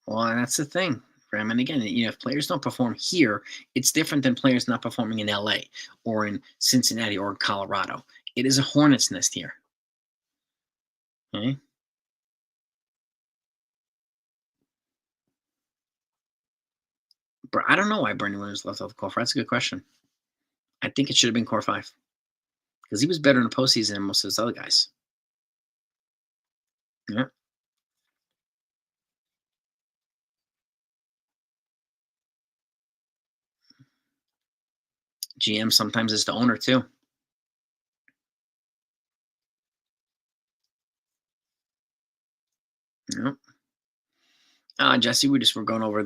well, that's the thing, Graham. And again, if players don't perform here, it's different than players not performing in LA or in Cincinnati or Colorado. It is a hornet's nest here. Okay. I don't know why Bernie Williams left off the core 4. That's a good question. I think it should have been core 5 because he was better in the postseason than most of those other guys. Yeah. GM sometimes is the owner too. Yeah. Jesse, we just were going over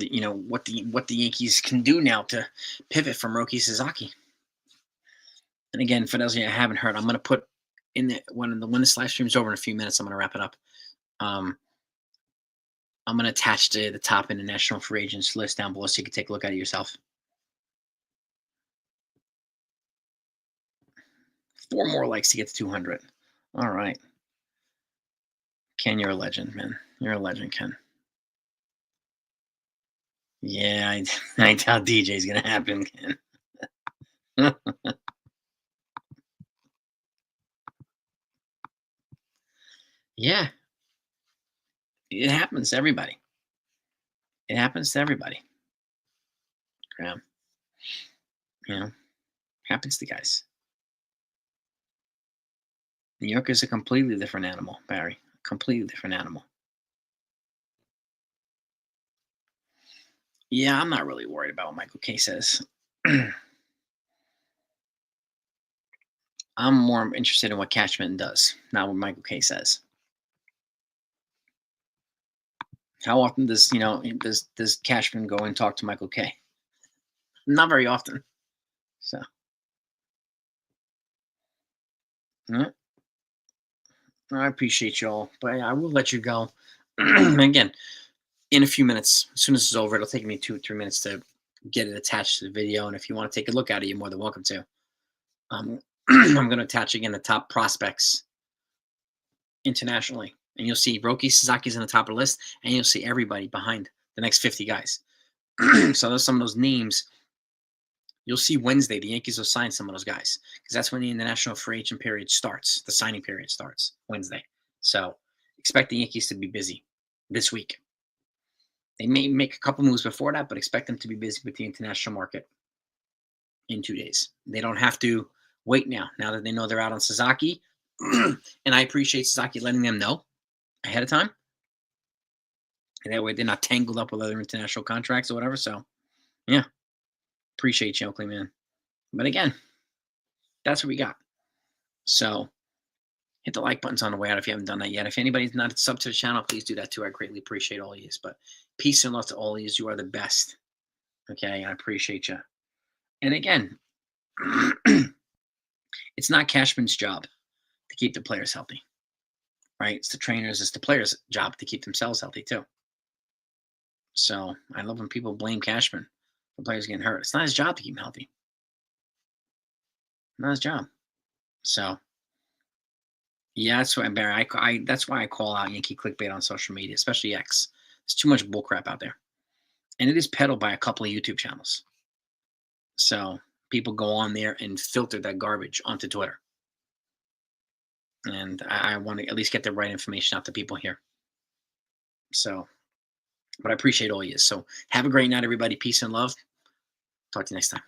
what the Yankees can do now to pivot from ROKI Sasaki. And again, for those of you I haven't heard, I'm going to put in when this live stream's over in a few minutes, I'm going to wrap it up. I'm going to attach to the top international free agents list down below so you can take a look at it yourself. 4 more likes to get to 200. All right. Ken, you're a legend, man. You're a legend, Ken. Yeah, I doubt DJ's going to happen, Ken. Yeah. It happens to everybody. It happens to everybody. Graham. Happens to guys. New York is a completely different animal, Barry. Completely different animal. Yeah, I'm not really worried about what Michael K says. I'm more interested in what Cashman does, not what Michael K says. How often does Cashman go and talk to Michael K? Not very often. So, I appreciate y'all, but I will let you go. Again, in a few minutes, as soon as it's over, it'll take me 2 or 3 minutes to get it attached to the video. And if you want to take a look at it, you're more than welcome to. I'm going to attach again the top prospects internationally, and you'll see ROKI Sasaki's in the top of the list, and you'll see everybody behind the next 50 guys. So there's some of those names. You'll see Wednesday the Yankees will sign some of those guys because that's when the international free agent period starts. The signing period starts Wednesday. So expect the Yankees to be busy this week. They may make a couple moves before that, but expect them to be busy with the international market in 2 days. They don't have to wait now that they know they're out on Sasaki. And I appreciate Sasaki letting them know ahead of time. And that way they're not tangled up with other international contracts or whatever. So, yeah. Appreciate you, Oakley, man. But again, that's what we got. So, Hit the like buttons on the way out if you haven't done that yet. If anybody's not sub to the channel, please do that too. I greatly appreciate all of you. But peace and love to all of you. You are the best. Okay, I appreciate you. And again, it's not Cashman's job to keep the players healthy, right? It's the trainers, it's the players' job to keep themselves healthy too. So I love when people blame Cashman for players getting hurt. It's not his job to keep them healthy. Not his job. So yeah, that's why Barry. That's why I call out Yankee clickbait on social media, especially X. There's too much bullcrap out there, and it is peddled by a couple of YouTube channels. So people go on there and filter that garbage onto Twitter, and I want to at least get the right information out to people here. So, but I appreciate all you. So have a great night, everybody. Peace and love. Talk to you next time.